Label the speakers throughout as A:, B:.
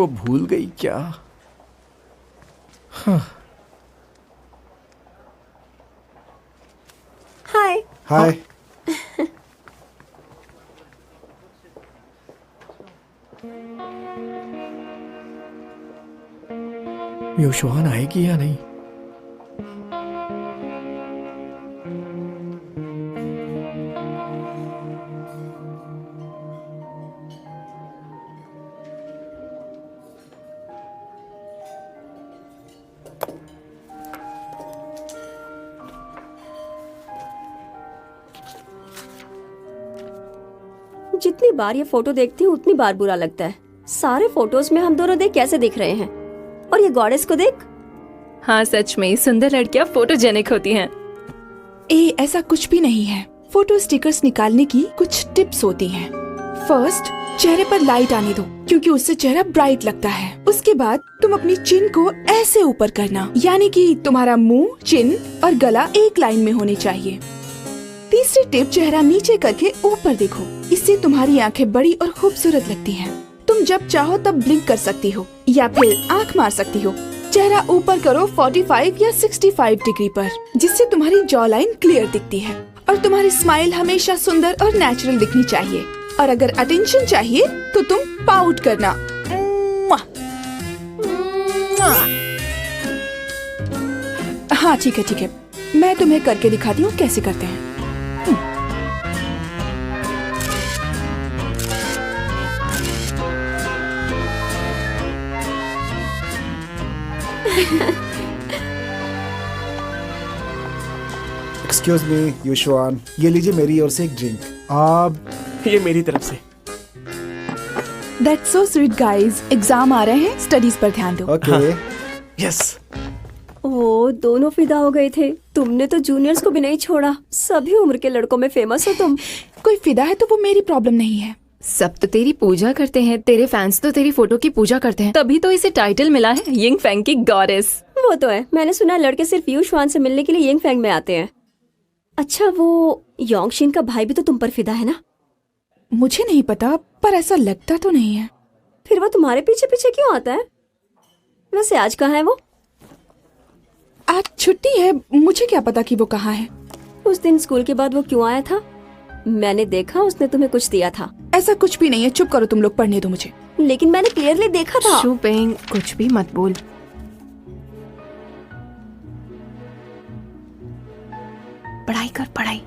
A: वो भूल गई क्या? हाँ।
B: हाय।
C: हाय।
A: योशुआन आएगी या नहीं?
B: जितनी बार ये फोटो देखती हूँ उतनी बार बुरा लगता है। सारे फोटोज में हम दोनों देख कैसे दिख रहे हैं, और ये गॉडेस को देख।
D: हाँ सच में सुंदर लड़कियां फोटोजेनिक होती हैं।
E: ऐसा कुछ भी नहीं है। फोटो स्टिकर्स निकालने की कुछ टिप्स होती हैं। फर्स्ट, चेहरे पर लाइट आने दो क्योंकि उससे चेहरा ब्राइट लगता है। उसके बाद तुम अपनी चिन को ऐसे ऊपर करना, यानी कि तुम्हारा मुंह, चिन और गला एक लाइन में होने चाहिए। तीसरी टिप, चेहरा नीचे करके ऊपर देखो, इससे तुम्हारी आंखें बड़ी और खूबसूरत लगती हैं। तुम जब चाहो तब ब्लिंक कर सकती हो या फिर आंख मार सकती हो। चेहरा ऊपर करो 45 या 65 डिग्री पर, जिससे तुम्हारी जॉ लाइन क्लियर दिखती है और तुम्हारी स्माइल हमेशा सुंदर और नेचुरल दिखनी चाहिए। और अगर अटेंशन चाहिए तो तुम पाउट करना। हाँ ठीक है, मैं तुम्हें करके दिखाती हूँ कैसे करते हैं।
C: एक्सक्यूज मी युशवान, ये लीजिए मेरी ओर से एक ड्रिंक। आप
A: ये मेरी तरफ से।
E: That's so sweet guys। Exam आ रहे हैं, स्टडीज पर ध्यान दो।
C: ओके।
A: यस।
B: ओ, दोनों फिदा हो गए थे। तुमने तो जूनियर्स को भी नहीं छोड़ा। सभी उम्र के लड़कों में फेमस हो तुम।
E: कोई फिदा है तो वो मेरी प्रॉब्लम नहीं है।
D: सब तो तेरी पूजा करते हैं, तेरे फैंस तो तेरी फोटो की पूजा करते हैं, तभी तो इसे टाइटल मिला है यिंग फैंग की गॉडेस।
B: वो तो है, मैंने सुना है लड़के सिर्फ युशवान से मिलने के लिए यिंग फैंग में आते हैं। अच्छा, वो योंगशिन का भाई भी तो तुम पर फिदा है ना?
E: मुझे नहीं पता, पर ऐसा लगता तो नहीं है।
B: फिर वो तुम्हारे पीछे पीछे क्यों आता है? वैसे आज कहाँ है वो?
E: आज छुट्टी है, मुझे क्या पता कि वो कहाँ है।
B: उस दिन स्कूल के बाद वो क्यों आया था? मैंने देखा उसने तुम्हें कुछ दिया था।
E: ऐसा कुछ भी नहीं है, चुप करो तुम लोग, पढ़ने दो मुझे।
B: लेकिन मैंने क्लियरली देखा था।
D: शुपेंग, कुछ भी मत बोल। पढ़ाई कर, पढ़ाई।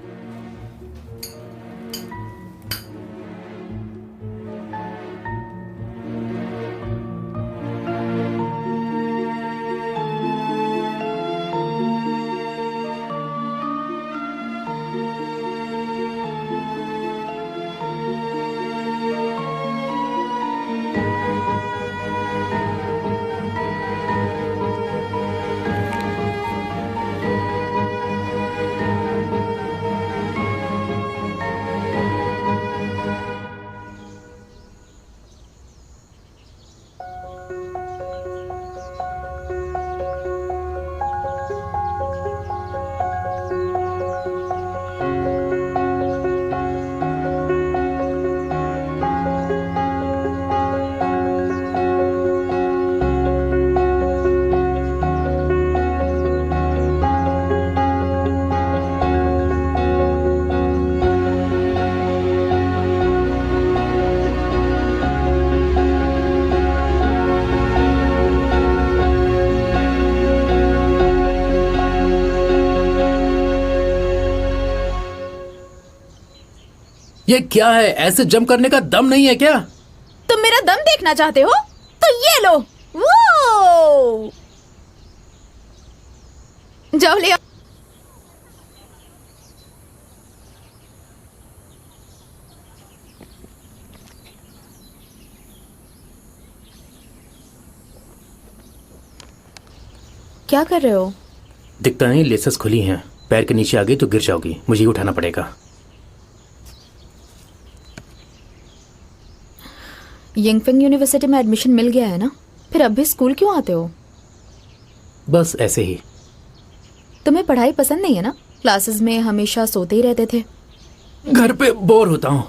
F: ये क्या है? ऐसे जंप करने का दम नहीं है क्या?
E: तुम मेरा दम देखना चाहते हो तो ये लो। वो जाओ ले आओ।
D: क्या कर रहे हो?
F: दिखता नहीं, लेसेस खुली हैं। पैर के नीचे आ गई तो गिर जाओगी, मुझे ही उठाना पड़ेगा।
D: यिंगफेंग यूनिवर्सिटी में एडमिशन मिल गया है ना? फिर अब भी स्कूल क्यों आते हो?
F: बस ऐसे ही।
D: तुम्हें पढ़ाई पसंद नहीं है ना? क्लासेस में हमेशा सोते ही रहते थे।
F: घर पे बोर होता हूँ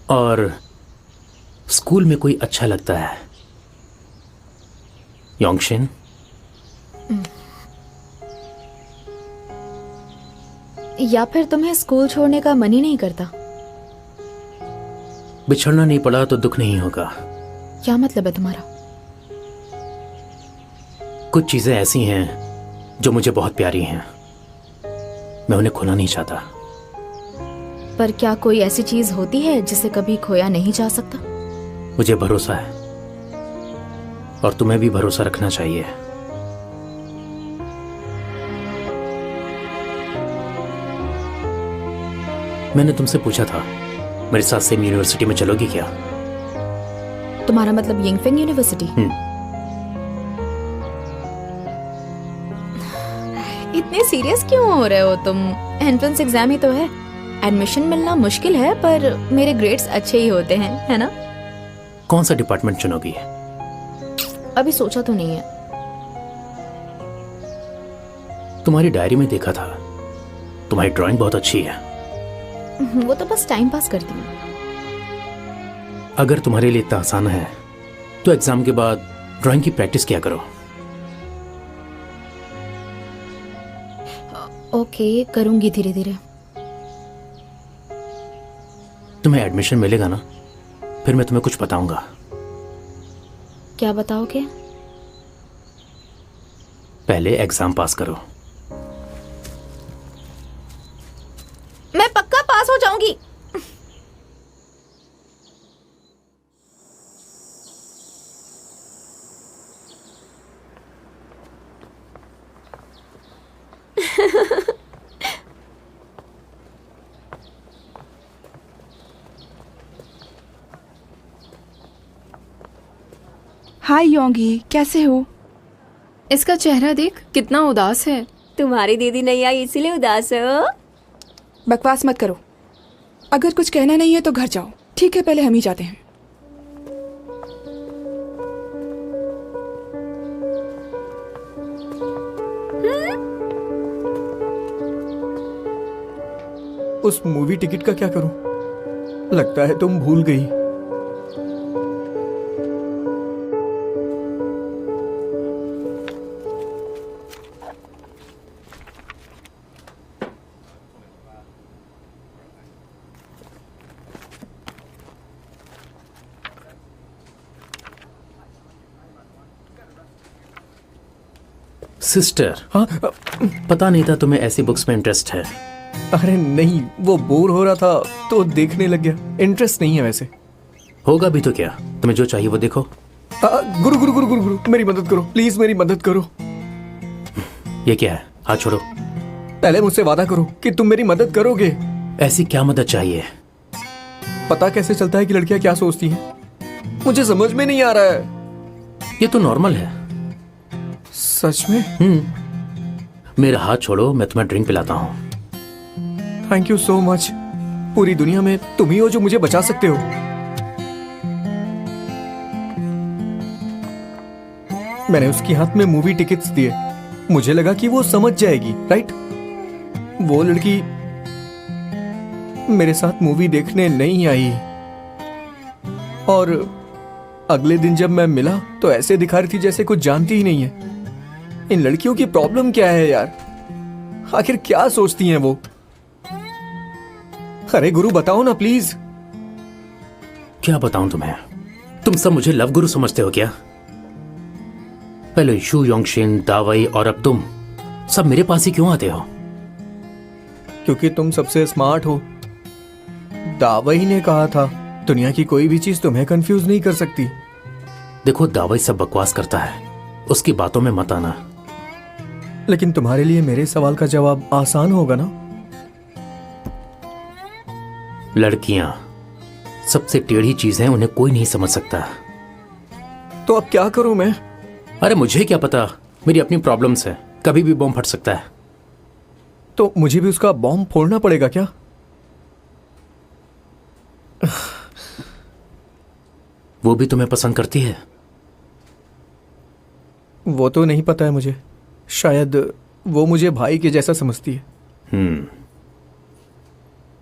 F: और स्कूल में कोई अच्छा लगता है। योंगशिन,
D: या फिर तुम्हें स्कूल छोड़ने का मन ही नहीं करता?
F: बिछड़ना नहीं पड़ा तो दुख नहीं होगा।
D: क्या मतलब है तुम्हारा?
F: कुछ चीजें ऐसी हैं जो मुझे बहुत प्यारी हैं, मैं उन्हें खोना नहीं चाहता।
D: पर क्या कोई ऐसी चीज होती है जिसे कभी खोया नहीं जा सकता?
F: मुझे भरोसा है और तुम्हें भी भरोसा रखना चाहिए। मैंने तुमसे पूछा था मेरे साथ सेम यूनिवर्सिटी में चलोगी क्या?
D: तुम्हारा मतलब यिंगफेंग यूनिवर्सिटी? इतने सीरियस क्यों हो रहे हो तुम? एंट्रेंस एग्जाम ही तो है। एडमिशन मिलना मुश्किल है पर मेरे ग्रेड्स अच्छे ही होते हैं, है ना?
F: कौन सा डिपार्टमेंट चुनोगी?
D: अभी सोचा तो नहीं है।
F: तुम्हारी डायरी में देखा था, तुम्हारी ड्राइंग बहुत अच्छी है।
D: वो तो बस टाइम पास करती हूँ।
F: अगर तुम्हारे लिए इतना आसान है तो एग्जाम के बाद ड्राइंग की प्रैक्टिस किया करो।
D: ओके, करूंगी धीरे धीरे।
F: तुम्हें एडमिशन मिलेगा ना, फिर मैं तुम्हें कुछ बताऊंगा।
D: क्या बताओगे?
F: पहले एग्जाम पास करो।
D: मैं पक्का पास हो जाऊंगी।
E: हाय योंगी, कैसे हो?
D: इसका चेहरा देख, कितना उदास है।
B: तुम्हारी दीदी नहीं आई इसीलिए उदास हो?
E: बकवास मत करो। अगर कुछ कहना नहीं है तो घर जाओ। ठीक है, पहले हम ही जाते हैं।
A: उस मूवी टिकट का क्या करूं? लगता है तुम भूल गई।
F: सिस्टर,
A: हाँ,
F: पता नहीं था तुम्हें ऐसी बुक्स में इंटरेस्ट है।
A: अरे नहीं, वो बोर हो रहा था तो देखने लग गया। इंटरेस्ट नहीं है वैसे।
F: होगा भी तो क्या, तुम्हें जो चाहिए वो देखो।
A: गुरु गुरु गुरु गुरु गुरु, मेरी मदद करो प्लीज, मेरी मदद करो।
F: ये क्या है? हाथ छोड़ो।
A: पहले मुझसे वादा करो कि तुम मेरी मदद करोगे।
F: ऐसी क्या मदद चाहिए?
A: पता कैसे चलता है कि लड़कियां क्या सोचती हैं? मुझे समझ में नहीं आ रहा है।
F: ये तो नॉर्मल है।
A: सच में?
F: मेरा हाथ छोड़ो, मैं तुम्हें ड्रिंक पिलाता हूँ।
A: Thank you so much. पूरी दुनिया में तुम ही हो जो मुझे बचा सकते हो। मैंने उसके हाथ में मूवी टिकट्स दिए, मुझे लगा कि वो समझ जाएगी, राइट? वो लड़की मेरे साथ मूवी देखने नहीं आई और अगले दिन जब मैं मिला तो ऐसे दिखा रही थी जैसे कुछ जानती ही नहीं है। इन लड़कियों की प्रॉब्लम क्या है यार? आखिर क्या सोचती हैं वो? अरे गुरु बताओ ना प्लीज।
F: क्या बताऊं तुम्हें? तुम सब मुझे लव गुरु समझते हो क्या? पहले शू योंगशिन, दावई और अब तुम सब मेरे पास ही क्यों आते हो?
A: क्योंकि तुम सबसे स्मार्ट हो। दावई ने कहा था दुनिया की कोई भी चीज तुम्हें कंफ्यूज नहीं कर सकती।
F: देखो, दावई सब बकवास करता है, उसकी बातों में मत आना।
A: लेकिन तुम्हारे लिए मेरे सवाल का जवाब आसान होगा ना?
F: लड़कियां सबसे टेढ़ी चीज है, उन्हें कोई नहीं समझ सकता।
A: तो अब क्या करूं मैं?
F: अरे मुझे क्या पता, मेरी अपनी प्रॉब्लम्स है, कभी भी बॉम्ब फट सकता है।
A: तो मुझे भी उसका बॉम्ब फोड़ना पड़ेगा क्या?
F: वो भी तुम्हें पसंद करती है?
A: वो तो नहीं पता है मुझे। शायद वो मुझे भाई के जैसा समझती है।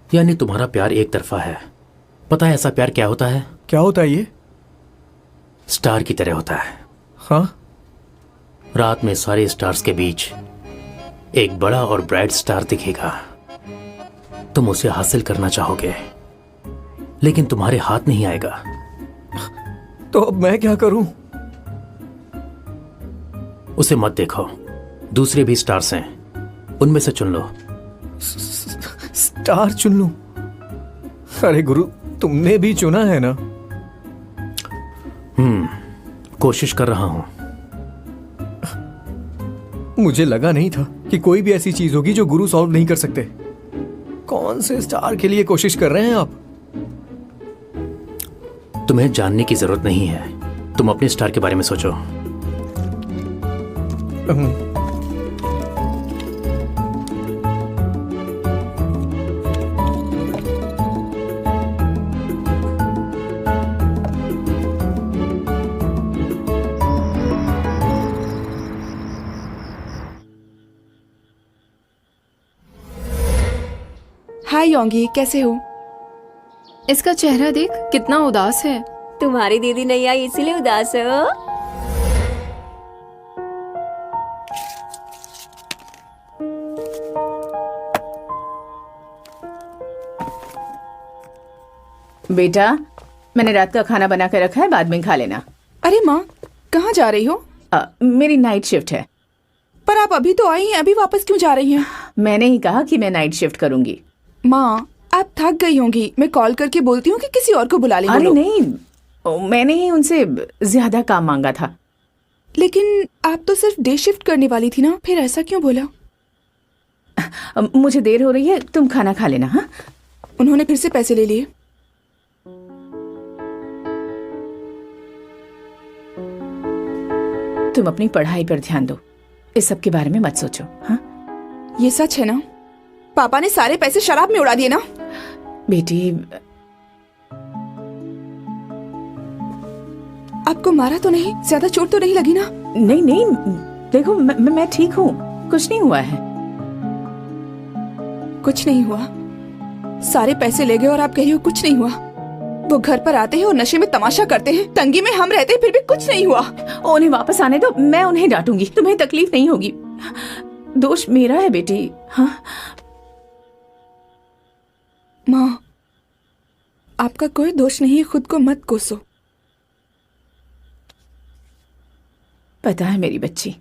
F: यानी तुम्हारा प्यार एक तरफा है। पता है ऐसा प्यार क्या होता है?
A: क्या होता है ये?
F: स्टार की तरह होता है।
A: हाँ,
F: रात में सारे स्टार्स के बीच एक बड़ा और ब्राइट स्टार दिखेगा। तुम उसे हासिल करना चाहोगे, लेकिन तुम्हारे हाथ नहीं आएगा।
A: तो अब मैं क्या करूं?
F: उसे मत देखो, दूसरे भी स्टार्स हैं, उनमें से चुन लो।
A: स्टार चुन लूं? अरे गुरु, तुमने भी चुना है ना।
F: कोशिश कर रहा हूं।
A: मुझे लगा नहीं था कि कोई भी ऐसी चीज होगी जो गुरु सॉल्व नहीं कर सकते। कौन से स्टार के लिए कोशिश कर रहे हैं आप?
F: तुम्हें जानने की जरूरत नहीं है, तुम अपने स्टार के बारे में सोचो।
E: हाय योंगी, कैसे हो?
G: इसका चेहरा देख, कितना उदास है।
B: तुम्हारी दीदी नहीं आई इसीलिए उदास हो।
H: बेटा, मैंने रात का खाना बना के रखा है, बाद में खा लेना।
E: अरे माँ, कहाँ जा रही हो?
H: मेरी नाइट शिफ्ट है।
E: पर आप अभी तो आई हैं, अभी वापस क्यों जा रही हैं?
H: मैंने ही कहा कि मैं नाइट शिफ्ट करूंगी।
E: माँ, आप थक गई होंगी, मैं कॉल करके बोलती हूँ कि किसी और को बुला लें।
H: अरे नहीं, मैंने ही उनसे ज्यादा काम मांगा था।
E: लेकिन आप तो सिर्फ डे शिफ्ट करने वाली थी ना, फिर ऐसा क्यों बोला?
H: मुझे देर हो रही है, तुम खाना खा लेना। हाँ,
E: उन्होंने फिर से पैसे ले लिए।
H: तुम अपनी पढ़ाई पर ध्यान दो, इस सब के बारे में मत सोचो। हाँ,
E: ये सच है ना? पापा ने सारे पैसे शराब में उड़ा दिए ना?
H: बेटी,
E: आपको मारा तो नहीं? ज्यादा चोट तो नहीं लगी ना?
H: नहीं नहीं, देखो मैं ठीक हूँ, कुछ नहीं हुआ है।
E: कुछ नहीं हुआ? सारे पैसे ले गए और आप कह रही हो कुछ नहीं हुआ? वो घर पर आते हैं और नशे में तमाशा करते हैं, तंगी में हम रहते हैं, फिर भी कुछ नहीं हुआ।
H: उन्हें वापस आने दो, मैं उन्हें डांटूंगी, तुम्हें तकलीफ नहीं होगी। दोष मेरा है बेटी। हाँ
E: माँ, आपका कोई दोष नहीं है, खुद को मत कोसो।
H: पता है मेरी बच्ची,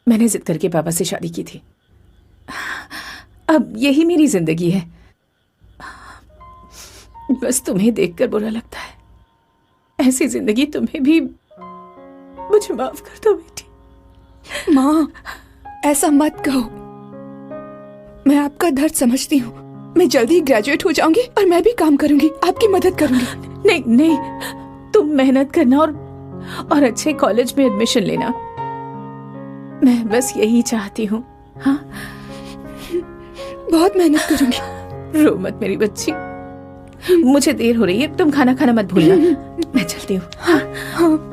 H: मैंने जिद करके पापा से शादी की थी। अब यही मेरी जिंदगी है। बस तुम्हें देखकर बुरा लगता है। ऐसी जिंदगी तुम्हें भी, मुझे माफ कर दो बेटी।
E: माँ, ऐसा मत कहो। मैं आपका दर्द समझती हूँ। मैं जल्दी ग्रेजुएट हो जाऊंगी और मैं भी काम करूंगी, आपकी मदद करूंगी।
H: नहीं नहीं, तुम मेहनत करना और अच्छे कॉलेज में एडमिशन लेना। मैं बस यही चाहती हूँ। हाँ,
E: बहुत मेहनत करूंगी।
H: रो मत मेरी बच्ची, मुझे देर हो रही है, तुम खाना खाना मत भूलना। मैं चलती हूँ। हाँ
E: हाँ।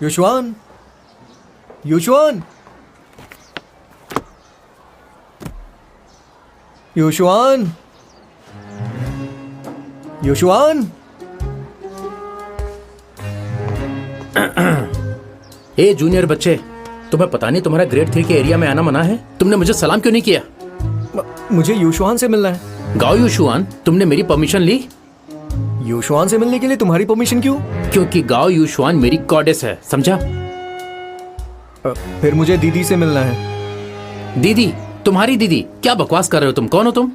A: युशवान, युशवान, युशवान, युशवान।
F: ए जूनियर बच्चे, तुम्हें पता नहीं तुम्हारा ग्रेड 3 के एरिया में आना मना है? तुमने मुझे सलाम क्यों नहीं किया?
A: मुझे युशवान से मिलना है।
F: गाओ युशवान, तुमने मेरी परमिशन ली?
A: युशवान से मिलने के लिए तुम्हारी परमिशन क्यों?
F: क्योंकि गाओ युशवान मेरी गॉडेस है, समझा?
A: फिर मुझे दीदी से मिलना है।
F: दीदी? तुम्हारी दीदी? क्या बकवास कर रहे हो तुम? कौन हो तुम?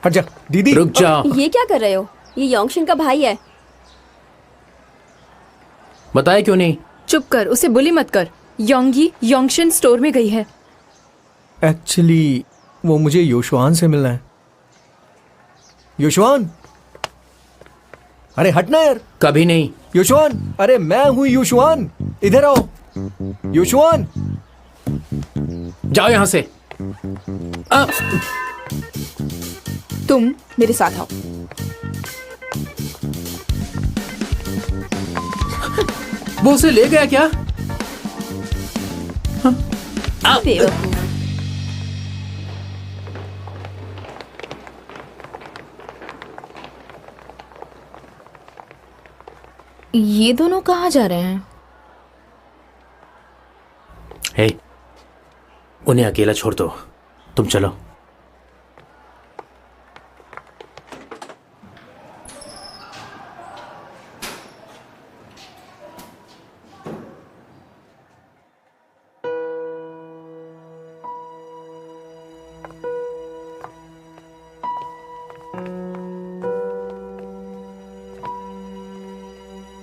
A: हट जा दीदी।
F: रुक जा।
B: ये क्या कर रहे हो? ये योंगशिन का भाई है।
F: बताया क्यों नहीं?
G: चुप कर, उसे बुली मत कर। योंगी योंगशिन स्टोर में गई है।
A: एक्चुअली वो मुझे योशुआन से मिलना है। योशुआन, अरे हटना यार।
F: कभी नहीं।
A: योशुआन, अरे मैं हूं योशुआन, इधर आओ। योशुआन,
F: जाओ यहां से। आ,
E: तुम मेरे साथ आओ।
F: वो उसे ले गया क्या?
B: बेवकूफ।
D: ये दोनों कहाँ जा रहे हैं?
F: हे, उन्हें अकेला छोड़ दो, तुम चलो।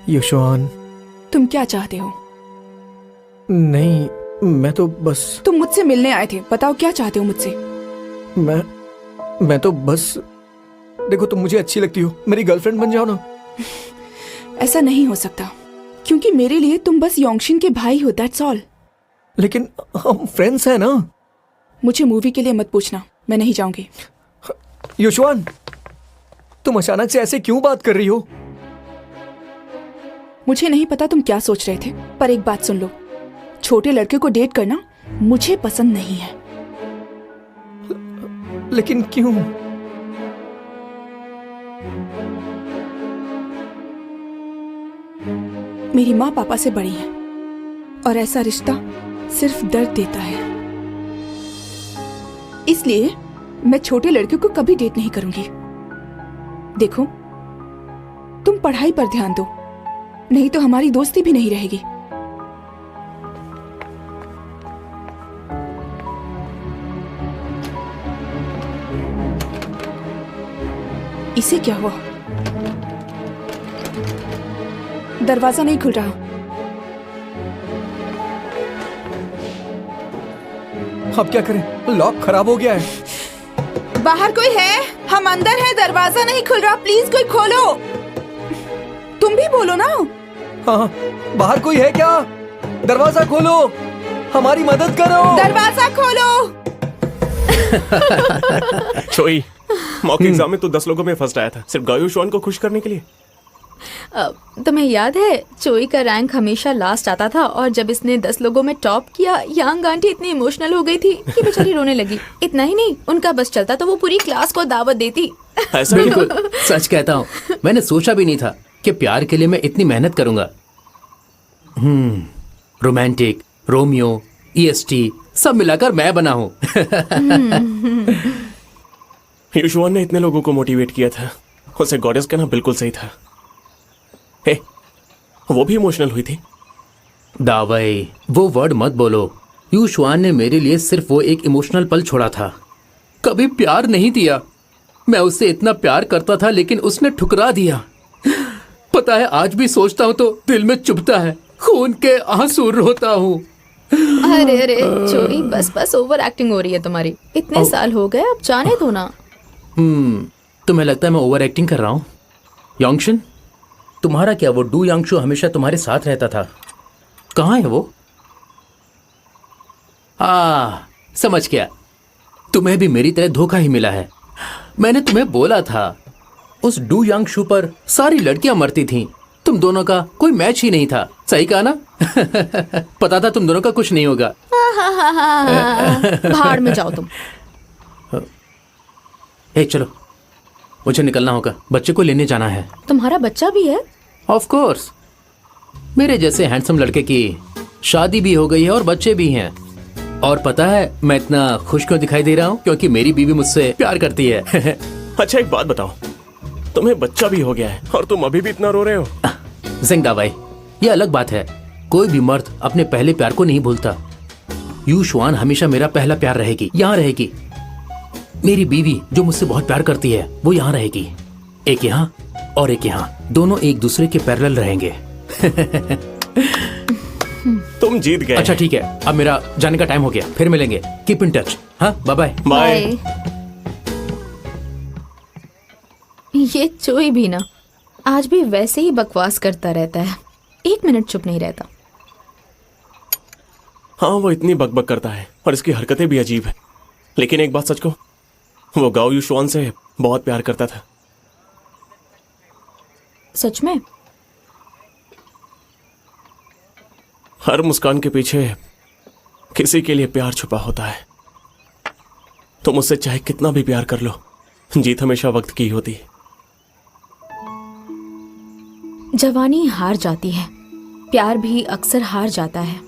A: योशुआन।
E: तुम क्या चाहते हो?
A: नहीं, मैं तो बस
E: तुम मुझसे मिलने आए थे, बताओ क्या चाहते हो मुझसे?
A: मैं तो बस, देखो तुम मुझे अच्छी लगती हो, मेरी गर्लफ्रेंड बन जाओ ना।
E: ऐसा नहीं हो सकता, क्योंकि मेरे लिए तुम बस योंगशिन के भाई हो, दैट्स ऑल।
A: लेकिन हम फ्रेंड्स हैं ना।
E: मुझे मूवी के लिए मत पूछना, मैं नहीं जाऊंगी।
A: योशुआन, तुम अचानक से ऐसे क्यों बात कर रही हो?
E: मुझे नहीं पता तुम क्या सोच रहे थे, पर एक बात सुन लो, छोटे लड़के को डेट करना मुझे पसंद नहीं है।
A: लेकिन क्यों?
E: मेरी माँ पापा से बड़ी है और ऐसा रिश्ता सिर्फ दर्द देता है, इसलिए मैं छोटे लड़के को कभी डेट नहीं करूंगी। देखो, तुम पढ़ाई पर ध्यान दो, नहीं तो हमारी दोस्ती भी नहीं रहेगी। इसे क्या हुआ? दरवाजा नहीं खुल रहा।
A: अब क्या करें? लॉक खराब हो गया है।
E: बाहर कोई है? हम अंदर हैं, दरवाजा नहीं खुल रहा, प्लीज कोई खोलो। तुम भी बोलो ना।
A: हाँ, बाहर कोई है क्या? दरवाजा खोलो, हमारी मदद करो।
E: दरवाजा खोलो।
I: चोई, मॉक एग्जाम में तो 10 लोगों में फर्स्ट आया था, सिर्फ गायोशुआन को खुश करने के लिए।
D: तुम्हें याद है, चोई का रैंक हमेशा लास्ट आता था, और जब इसने 10 लोगों में टॉप किया, यांग आंटी इतनी इमोशनल हो गई थी कि बेचारी रोने लगी। इतना ही नहीं, उनका बस चलता तो वो पूरी क्लास को दावत देती।
I: ऐसा
F: बिल्कुल सच कहता हूँ, मैंने सोचा भी नहीं था कि प्यार के लिए मैं इतनी मेहनत करूंगा। रोमांटिक, रोमियो, EST सब मिलाकर मैं बना हूँ।
I: योशुआन ने इतने लोगों को मोटिवेट किया था, उसे गॉडेस कहना बिल्कुल सही था। हे, वो भी इमोशनल हुई थी।
F: दावई, वो वर्ड मत बोलो। योशुआन ने मेरे लिए सिर्फ वो एक इमोशनल पल छोड़ा था, कभी प्यार नहीं दिया। मैं उससे इतना प्यार करता था, लेकिन उसने ठुकरा दिया। पता है, आज भी सोचता हूँ तो दिल में चुभता है, खून के आंसू रोता हूँ।
D: अरे अरे चोई, बस बस ओवर एक्टिंग हो रही है तुम्हारी। इतने साल हो गए, अब जाने दो ना।
F: तुम्हें लगता है मैं ओवर एक्टिंग कर रहा हूँ? योंगशिन, तुम्हारा क्या वो डू यांगशु हमेशा तुम्हारे साथ रहता था, कहाँ है वो? समझ गया, तुम्हें भी मेरी तरह धोखा ही मिला है। मैंने तुम्हें बोला था, उस डू यांगशु पर सारी लड़कियां मरती थीं, तुम दोनों का कोई मैच ही नहीं था। सही कहा ना? पता था तुम दोनों का कुछ नहीं होगा।
D: भाड़ में जाओ तुम।
F: चलो, मुझे निकलना होगा, बच्चे को लेने जाना है।
D: तुम्हारा बच्चा भी है?
F: ऑफ कोर्स, मेरे जैसे हैंडसम लड़के की शादी भी हो गई है और बच्चे भी हैं। और पता है मैं इतना खुश क्यों दिखाई दे रहा हूँ? क्योंकि मेरी बीवी मुझसे प्यार करती है।
I: अच्छा एक बात बताओ, तुम्हें बच्चा भी हो गया है और तुम अभी भी इतना रो रहे हो?
F: जिंदा भाई, ये अलग बात है। कोई भी मर्द अपने पहले प्यार को नहीं भूलता। योशुआन हमेशा मेरा पहला प्यार रहेगी, यहाँ रहेगी। मेरी बीवी जो मुझसे बहुत प्यार करती है वो यहाँ रहेगी, एक यहाँ और एक यहाँ, दोनों एक दूसरे के पैरेलल रहेंगे।
I: तुम जीत गए।
F: अच्छा ठीक है, अब मेरा जाने का टाइम हो गया, फिर मिलेंगे। Keep in touch. हाँ, बाय बाय।
I: बाय।
D: ये चोई भी ना आज भी वैसे ही बकवास करता रहता है, 1 मिनट चुप नहीं रहता।
I: हाँ, वो इतनी बकबक करता है और इसकी हरकतें भी अजीब है, लेकिन एक बात सच को, वो गाओ युशुआन से बहुत प्यार करता था।
D: सच में?
I: हर मुस्कान के पीछे किसी के लिए प्यार छुपा होता है। तुम उससे चाहे कितना भी प्यार कर लो, जीत हमेशा वक्त की होती है।
D: जवानी हार जाती है, प्यार भी अक्सर हार जाता है,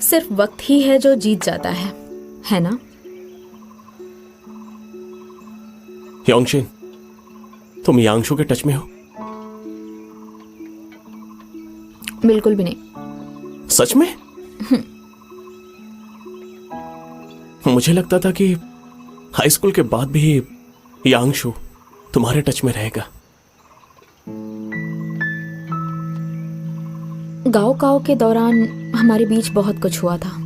D: सिर्फ वक्त ही है जो जीत जाता है ना?
I: योंगशिन, तुम यांगशु के टच में हो?
D: बिल्कुल भी नहीं।
I: सच में? मुझे लगता था कि हाई स्कूल के बाद भी यांगशु तुम्हारे टच में रहेगा।
D: गाँव काव के दौरान हमारे बीच बहुत कुछ हुआ था।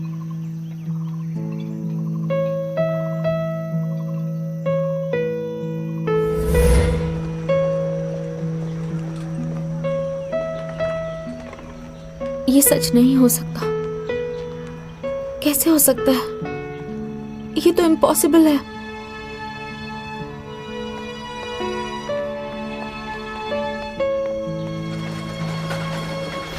D: ये सच नहीं हो सकता। कैसे हो सकता है? ये तो इम्पॉसिबल है।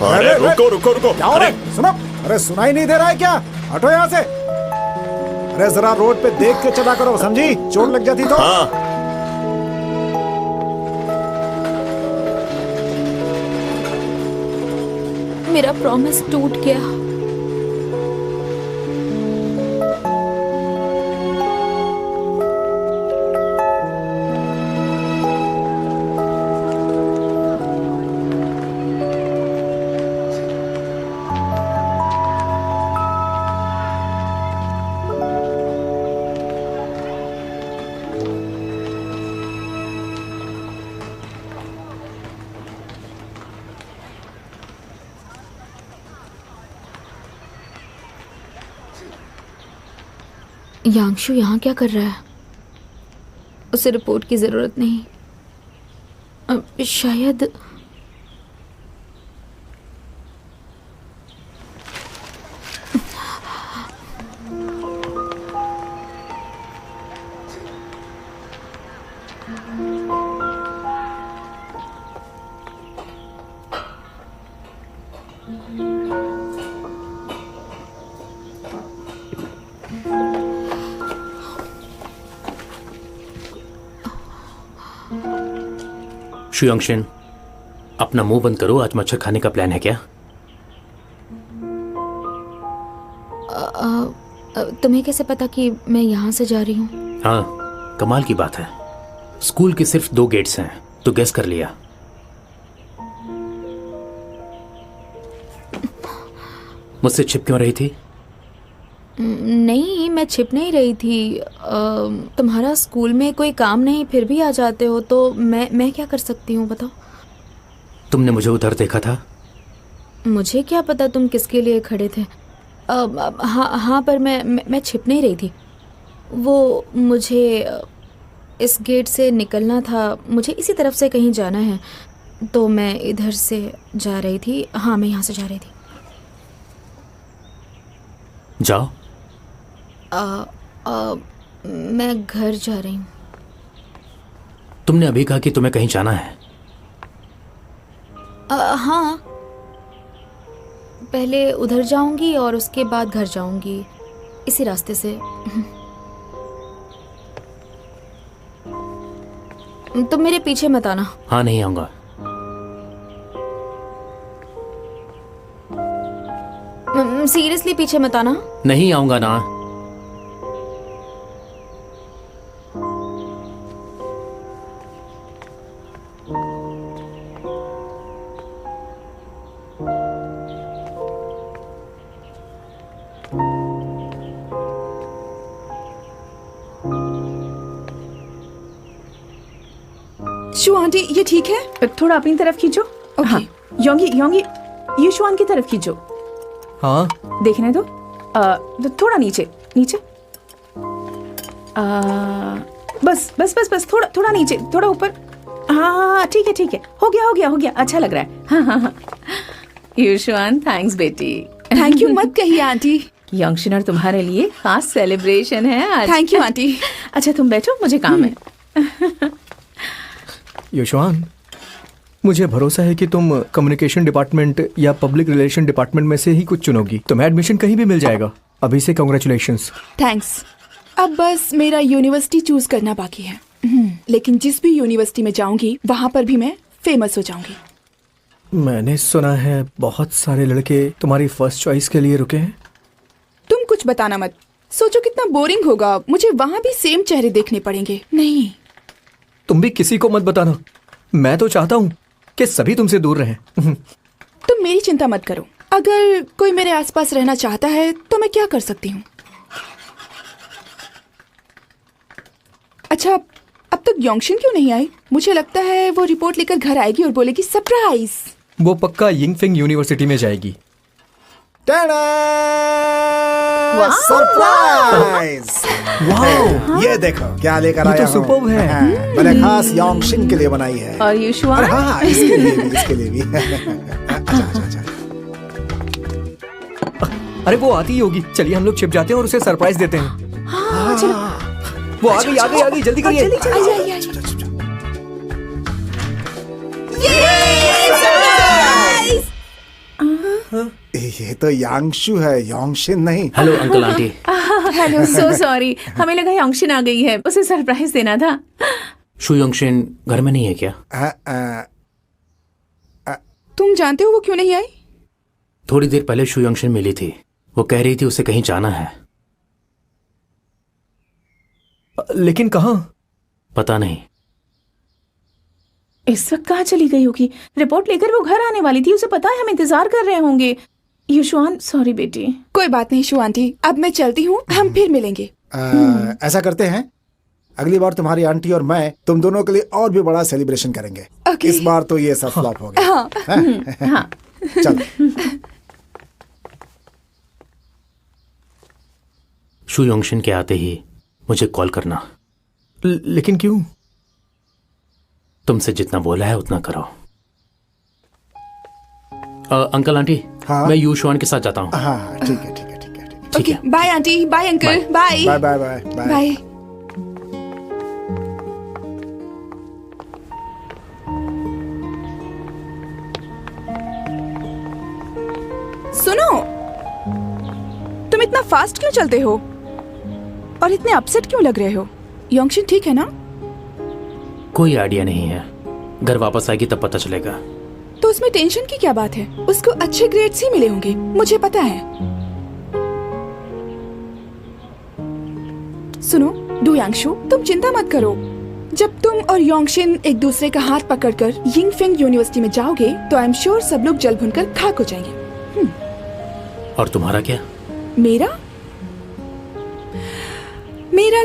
I: अरे रुको रुको रुको।
C: क्या हो रहा है? सुनो, अरे सुनाई नहीं दे रहा है क्या? हटो यहाँ से। अरे जरा रोड पे देख के चला करो, समझी? चोट लग जाती तो।
I: हाँ,
D: मेरा प्रॉमिस टूट गया। यांगशु यहाँ क्या कर रहा है? उसे रिपोर्ट की जरूरत नहीं। शायद
F: शुयांगशिन, अपना मुंह बंद करो। आज मच्छर खाने का प्लान है क्या?
D: तुम्हें कैसे पता कि मैं यहाँ से जा रही हूँ?
F: हाँ, कमाल की बात है। स्कूल के सिर्फ 2 गेट्स हैं, तो गेस कर लिया। मुझसे छिप क्यों रही थी?
D: नहीं, मैं छिप नहीं रही थी। तुम्हारा स्कूल में कोई काम नहीं, फिर भी आ जाते हो, तो मैं क्या कर सकती हूँ बताओ?
F: तुमने मुझे उधर देखा था?
D: मुझे क्या पता तुम किसके लिए खड़े थे। हाँ, पर मैं छिप नहीं रही थी। वो मुझे इस गेट से निकलना था, मुझे इसी तरफ से कहीं जाना है, तो मैं इधर से जा रही थी। हाँ, मैं यहाँ से जा रही थी।
F: जाओ।
D: मैं घर जा रही हूँ।
F: तुमने अभी कहा कि तुम्हें कहीं जाना है।
D: हाँ, पहले उधर जाऊंगी और उसके बाद घर जाऊंगी, इसी रास्ते से। तुम मेरे पीछे मत आना।
F: हाँ, नहीं आऊंगा।
D: सीरियसली पीछे मत आना।
F: नहीं आऊंगा ना।
E: शू आंटी ये ठीक है?
H: थोड़ा अपनी तरफ खींचो।
E: ओके।
H: हाँ, योंगी योंगी युशवान की तरफ खींचो।
A: हाँ
H: देखने दो। तो थोड़ा नीचे नीचे। बस बस बस बस थोड़ा थोड़ा नीचे, थोड़ा ऊपर। हाँ ठीक है ठीक है, हो गया हो गया हो गया, अच्छा लग रहा है। हाँ हाँ हाँ। युशवान थैंक्स बेटी।
E: थैंक यू मत कहिए आंटी।
H: यंगशिनर तुम्हारे लिए खास सेलिब्रेशन है आज।
E: Thank you aunty.
H: अच्छा तुम बैठो, मुझे काम है।
A: युशवान, मुझे भरोसा है कि तुम कम्युनिकेशन डिपार्टमेंट या पब्लिक रिलेशन डिपार्टमेंट में से ही कुछ चुनोगी। तुम्हें एडमिशन कहीं भी मिल जाएगा। अभी से कांग्रेचुलेशंस।
E: थैंक्स। अब बस मेरा यूनिवर्सिटी चूज करना बाकी है। लेकिन जिस भी यूनिवर्सिटी में जाऊंगी वहां पर भी मैं फेमस हो जाऊंगी।
A: मैंने सुना है बहुत सारे लड़के तुम्हारी फर्स्ट चॉइस के लिए रुके हैं।
E: तुम कुछ बताना मत। सोचो कितना बोरिंग होगा, मुझे वहां भी सेम चेहरे देखने पड़ेंगे। नहीं,
A: तुम भी किसी को मत बताना। मैं तो चाहता हूँ कि सभी तुमसे दूर रहें।
E: तुम मेरी चिंता मत करो। अगर कोई मेरे आसपास रहना चाहता है तो मैं क्या कर सकती हूँ? अच्छा, अब तक योंगशिन क्यों नहीं आई? मुझे लगता है वो रिपोर्ट लेकर घर आएगी और बोलेगी सरप्राइज।
A: वो पक्का यिंगफिंग यूनिवर्सिटी में जाएगी।
C: सरप्राइज!
A: वाह,
C: ये देखो क्या लेकर
A: ये तो
C: आया हूँ।
A: सुपर्ब है।
C: मैंने खास योंगशिन के लिए बनाई है।
H: और युशवान?
C: अरे हाँ, इसके लिए भी, इसके लिए भी। अच्छा अच्छा अच्छा।
A: अरे वो आती ही होगी। चलिए हम लोग छिप जाते हैं और उसे सरप्राइज देते हैं।
H: हाँ चलो।
A: वो आ गई आ गई आ गई, जल्दी करिए।
C: ये तो यांगशु है, योंगशिन नहीं।
F: Hello uncle aunty.
H: Hello, so sorry, हमें लगा यंगशिन आ गई है, उसे सरप्राइज देना था।
F: शू यंगशिन घर में नहीं है क्या?
E: तुम जानते हो वो क्यों नहीं आई?
F: थोड़ी देर पहले शू यंगशिन मिली थी। वो कह रही थी उसे कहीं जाना है।
A: लेकिन कहाँ?
F: पता नहीं।
H: इस वक्त कहाँ चली गई होगी? रिपोर्ट लेकर वो घर आने वाली थी, उसे पता है हम इंतजार कर रहे होंगे। युशवान सॉरी बेटी।
E: कोई बात नहीं शू आंटी, अब मैं चलती हूँ, हम फिर मिलेंगे।
C: ऐसा करते हैं, अगली बार तुम्हारी आंटी और मैं तुम दोनों के लिए और भी बड़ा सेलिब्रेशन करेंगे।
E: ओके।
C: इस बार तो ये सब फ्लॉप हो गया।
E: हाँ।
H: हाँ
C: चल।
F: शू यंगशिन के आते ही मुझे कॉल करना।
A: लेकिन क्यों?
F: तुमसे जितना बोला है उतना करो। अंकल आंटी,
C: हाँ?
F: मैं युशवान के साथ जाता हूँ।
C: हाँ ठीक है ठीक है ठीक है ठीक है।
F: ठीक
E: ओके,
F: है।
E: Bye aunty, bye uncle, bye
C: bye bye bye bye.
E: Bye. सुनो, तुम इतना फास्ट क्यों चलते हो और इतने अपसेट क्यों लग रहे हो? योंगशिन ठीक है ना?
F: कोई आइडिया नहीं है, घर वापस आएगी तब पता चलेगा।
E: तो उसमें टेंशन की क्या बात है? उसको अच्छे ग्रेड्स ही मिले होंगे, मुझे पता है। सुनो डू यांगशु, तुम चिंता मत करो। जब तुम और योंगशिन एक दूसरे का हाथ पकड़कर यिंगफिंग यूनिवर्सिटी में जाओगे तो आई एम श्योर सब लोग जल भुनकर खाक हो जाएंगे।
F: और तुम्हारा क्या?
E: मेरा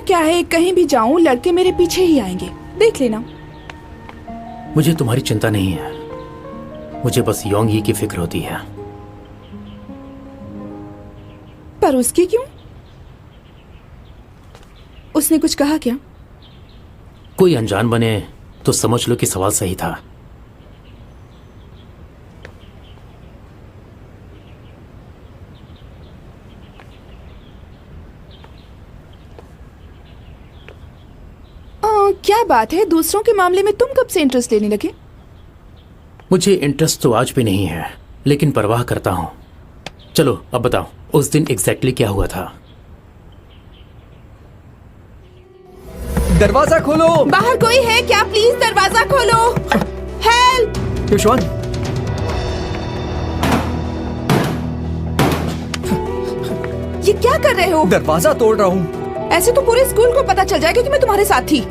E: क्या है, कहीं भी जाऊं लड़के मेरे पीछे ही आएंगे, देख लेना।
F: मुझे तुम्हारी चिंता नहीं है, मुझे बस योंग ही की फिक्र होती है।
E: पर उसकी क्यों? उसने कुछ कहा क्या?
F: कोई अनजान बने तो समझ लो कि सवाल सही था।
E: क्या बात है, दूसरों के मामले में तुम कब से इंटरेस्ट लेने लगे?
F: मुझे इंटरेस्ट तो आज भी नहीं है, लेकिन परवाह करता हूं। चलो अब बताओ, उस दिन एग्जैक्टली क्या हुआ था?
A: दरवाजा खोलो।
E: बाहर कोई है क्या? प्लीज दरवाजा खोलो। हेल्प!
A: युशवान,
E: ये क्या कर रहे हो?
A: दरवाजा तोड़ रहा हूँ।
E: ऐसे तो पूरे स्कूल को पता चल जाएगा कि मैं तुम्हारे साथ थी।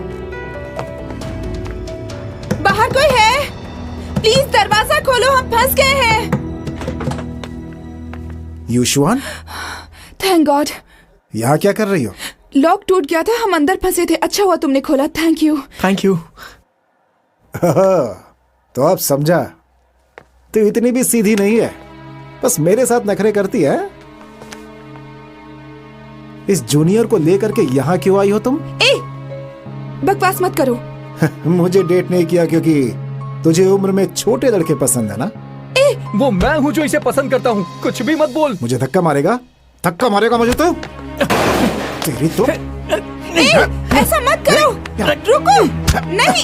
E: बाहर कोई है? प्लीज दरवाजा खोलो, हम फंस गए हैं।
C: युशवान,
E: थैंक गॉड।
C: यहाँ क्या कर रही हो?
E: लॉक टूट गया था, हम अंदर फंसे थे। अच्छा हुआ तुमने खोला, थैंक यू।
A: Thank you.
C: तो अब समझा, तू इतनी भी सीधी नहीं है, बस मेरे साथ नखरे करती है। इस जूनियर को लेकर के यहाँ क्यों आई हो तुम?
E: बकवास मत करो।
C: मुझे डेट नहीं किया क्योंकि तुझे उम्र में छोटे लड़के पसंद है ना?
A: वो मैं हूँ जो इसे पसंद करता हूँ, कुछ भी मत बोल।
C: मुझे धक्का मारेगा? धक्का मारेगा मुझे तो? तेरी तो
E: ऐसा मत करो। रुको, नहीं,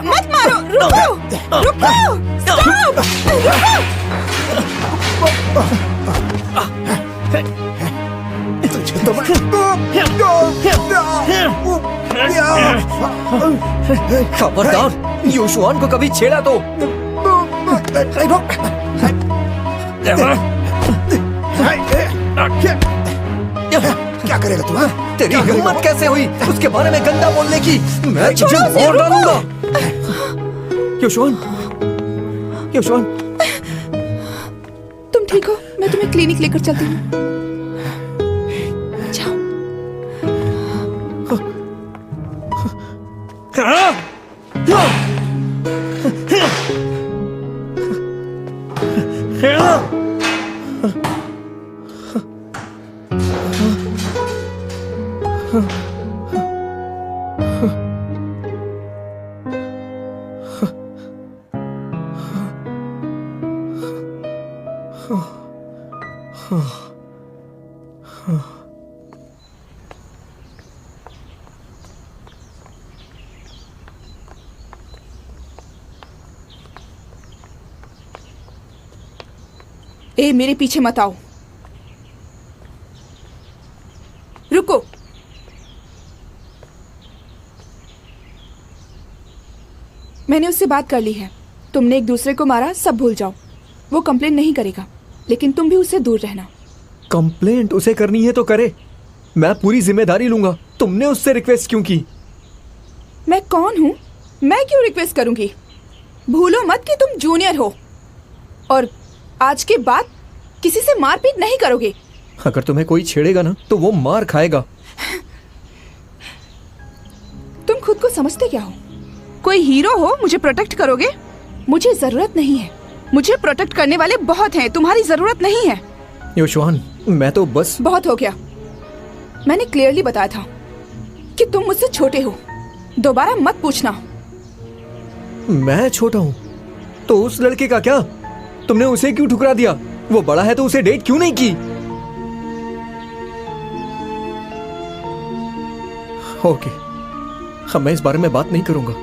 E: मत मारो। रुको, रुको, स्टॉप,
C: तुझे तो
A: खबरदार, यूशुआन को कभी छेड़ा तो।
C: क्या करेगा तू?
A: तेरी हिम्मत कैसे हुई उसके बारे में गंदा बोलने की? मैं तुझे मार डालूंगा। यूशुआन, यूशुआन,
E: तुम ठीक हो? मैं तुम्हें क्लिनिक लेकर चलती हूँ। जाओ। ए, मेरे पीछे मत आओ। रुको। मैंने उससे बात कर ली है। तुमने एक दूसरे को मारा, सब भूल जाओ। वो कंप्लेंट नहीं करेगा, लेकिन तुम भी उससे दूर रहना।
A: कंप्लेंट उसे करनी है तो करे, मैं पूरी जिम्मेदारी लूंगा। तुमने उससे रिक्वेस्ट क्यों की?
E: मैं कौन हूँ? मैं क्यों रिक्वेस्ट करूंगी? भूलो मत कि तुम जूनियर हो, और आज के बाद किसी से मारपीट नहीं करोगे।
A: अगर तुम्हें कोई छेड़ेगा ना तो वो मार खाएगा।
E: तुम खुद को समझते क्या हो? कोई हीरो हो, मुझे प्रोटेक्ट करोगे? मुझे जरूरत नहीं है। मुझे प्रोटेक्ट करने वाले बहुत हैं, तुम्हारी जरूरत नहीं है।
A: यूशुआन, मैं तो बस।
E: बहुत हो गया। मैंने क्लियरली बताया था कि तुम मुझसे छोटे हो। दोबारा मत पूछना।
A: मैं छोटा हूँ तो उस लड़के का क्या? तुमने उसे क्यों ठुकरा दिया? वो बड़ा है तो उसे डेट क्यों नहीं की? ओके, अब मैं इस बारे में बात नहीं करूंगा,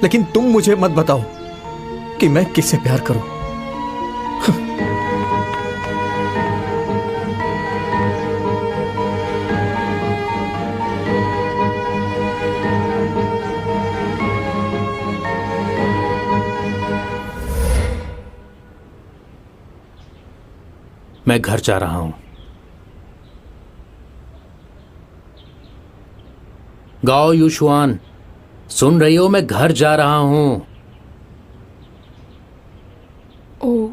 A: लेकिन तुम मुझे मत बताओ कि मैं किससे प्यार करूं।
F: मैं घर जा रहा हूं। गाओ यूशुआन, सुन रही हो? मैं घर जा रहा हूं।
E: ओ,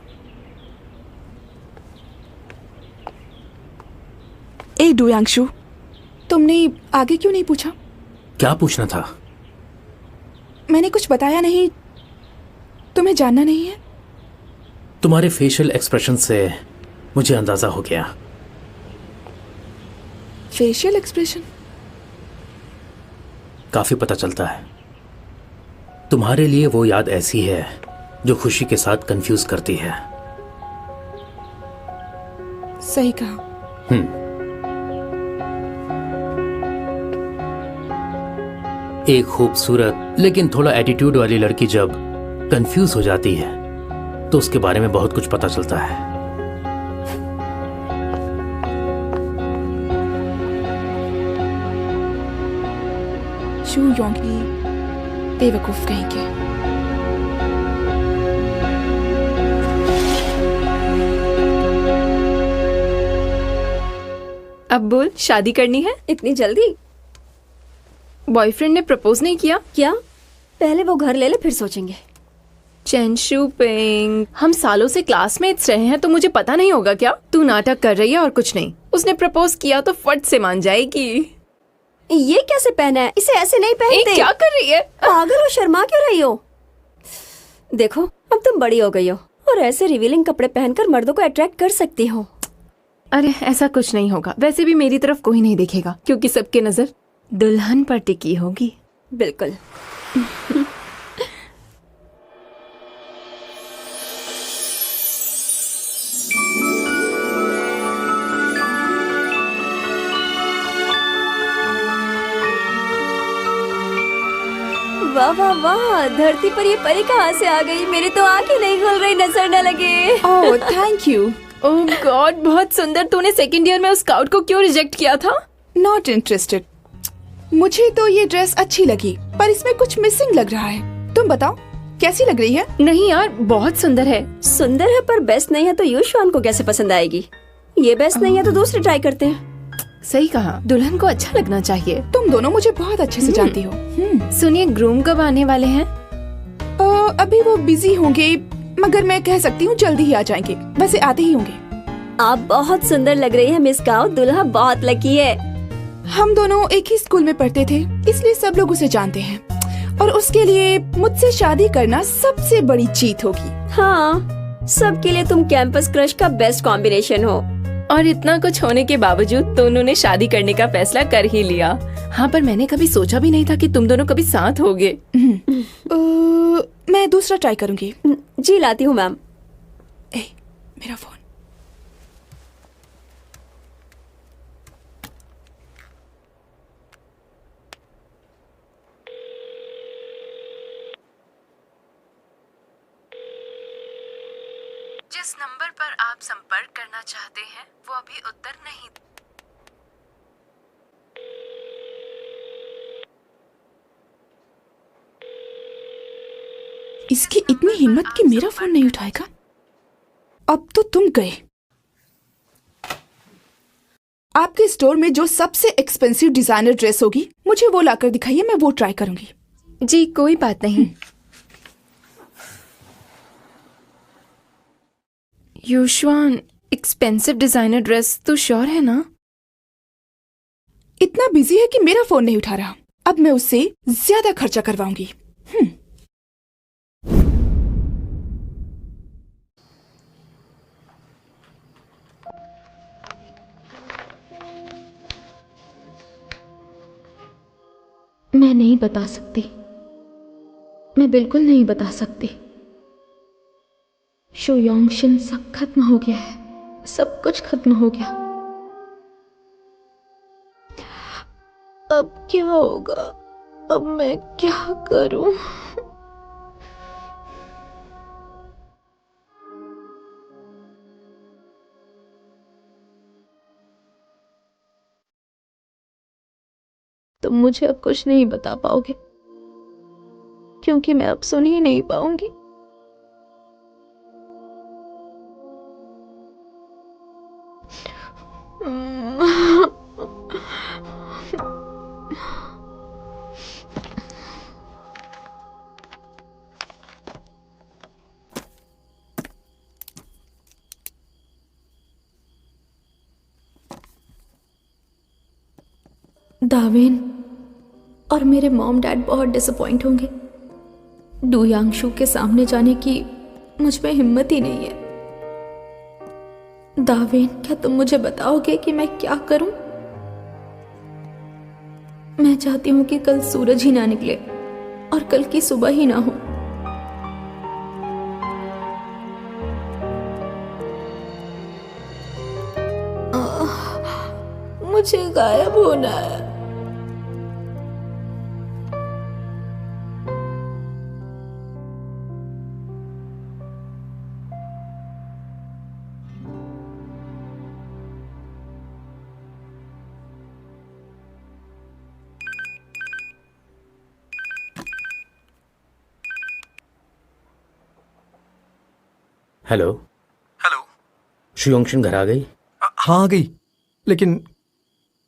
E: ए डुयांशु, तुमने आगे क्यों नहीं पूछा?
F: क्या पूछना था?
E: मैंने कुछ बताया नहीं? तुम्हें जानना नहीं है?
F: तुम्हारे फेशियल एक्सप्रेशन से मुझे अंदाजा हो गया।
E: Facial expression?
F: काफी पता चलता है। तुम्हारे लिए वो याद ऐसी है जो खुशी के साथ कंफ्यूज करती है।
E: सही कहा।
F: एक खूबसूरत लेकिन थोड़ा एटीट्यूड वाली लड़की जब कंफ्यूज हो जाती है तो उसके बारे में बहुत कुछ पता चलता है।
E: शू योंगी, बेवकूफ कहीं के।
G: अब बोल, शादी करनी है?
B: इतनी जल्दी?
G: बॉयफ्रेंड ने प्रपोज नहीं किया
B: क्या? पहले वो घर ले ले, फिर सोचेंगे।
G: चेंशु पिंग, हम सालों से क्लासमेट्स रहे हैं, तो मुझे पता नहीं होगा क्या? तू नाटक कर रही है और कुछ नहीं। उसने प्रपोज किया तो फट से मान जाएगी।
B: ये कैसे पहना है? इसे ऐसे नहीं पहनते।
G: क्या कर रही है?
B: पागल हो, शर्मा क्यों रही हो? देखो अब तुम बड़ी हो गई हो और ऐसे रिवीलिंग कपड़े पहनकर मर्दों को अट्रैक्ट कर सकती हो।
G: अरे ऐसा कुछ नहीं होगा। वैसे भी मेरी तरफ कोई नहीं देखेगा क्योंकि सबकी नजर दुल्हन पर टिकी होगी।
B: बिल्कुल। वाह वाह वाह, धरती पर ये परी कहाँ से आ गई? मेरी तो आंखें नहीं खुल रही, नजर न लगे।
E: Oh thank you.
G: Oh God, बहुत सुंदर। तूने सेकंड ईयर में उस स्काउट को क्यों रिजेक्ट किया था?
E: Not interested. मुझे तो ये ड्रेस अच्छी लगी पर इसमें कुछ मिसिंग लग रहा है। तुम बताओ कैसी लग रही है?
G: नहीं यार, बहुत सुंदर है।
B: सुंदर है पर बेस्ट नहीं है तो युशवान को कैसे पसंद आएगी? ये बेस्ट नहीं है तो दूसरी ट्राई करते हैं।
G: सही कहा, दुल्हन को अच्छा लगना चाहिए।
E: तुम दोनों मुझे बहुत अच्छे से जानती हो।
G: सुनिए, ग्रूम कब आने वाले हैं?
E: अभी वो बिजी होंगे मगर मैं कह सकती हूँ जल्दी ही आ जाएंगे। वैसे आते ही होंगे।
B: आप बहुत सुंदर लग रही है मिस काओ, दुल्हा बहुत लकी है।
E: हम दोनों एक ही स्कूल में पढ़ते थे इसलिए सब लोग उसे जानते हैं और उसके लिए मुझसे शादी करना सबसे बड़ी जीत होगी।
B: हाँ, सबके लिए तुम कैंपस क्रश का बेस्ट कॉम्बिनेशन हो।
G: और इतना कुछ होने के बावजूद तो उन्होंने शादी करने का फैसला कर ही लिया। हाँ, पर मैंने कभी सोचा भी नहीं था कि तुम दोनों कभी साथ होगे।
E: मैं दूसरा ट्राई करूंगी।
B: जी लाती हूँ मैम।
E: मेरा फोन।
G: जिस नंबर पर आप संपर्क करना चाहते हैं वो अभी उत्तर नहीं।
E: इसकी इतनी हिम्मत कि मेरा फोन नहीं उठाएगा। अब तो तुम गए। आपके स्टोर में जो सबसे एक्सपेंसिव डिजाइनर ड्रेस होगी मुझे वो लाकर दिखाइए, मैं वो ट्राई करूंगी।
G: जी कोई बात नहीं। युशवान, एक्सपेंसिव डिजाइनर ड्रेस, तू श्योर है ना?
E: इतना बिजी है कि मेरा फोन नहीं उठा रहा। अब मैं उससे ज्यादा खर्चा करवाऊंगी।
D: मैं नहीं बता सकती, मैं बिल्कुल नहीं बता सकती। शो योंगशिन सब खत्म हो गया है, सब कुछ खत्म हो गया। अब क्या होगा? अब मैं क्या करूं? तुम मुझे अब कुछ नहीं बता पाओगे क्योंकि मैं अब सुन ही नहीं पाऊंगी। दावेन और मेरे मॉम डैड बहुत डिसअपॉइंट होंगे। डू यांगशू के सामने जाने की मुझ में हिम्मत ही नहीं है। दावेन, क्या तुम मुझे बताओगे कि मैं क्या करूं? मैं चाहती हूं कि कल सूरज ही ना निकले और कल की सुबह ही ना हो। मुझे गायब होना है।
F: हेलो।
A: हेलो।
F: शुयोंगशिन घर आ गई?
A: हाँ आ गई, लेकिन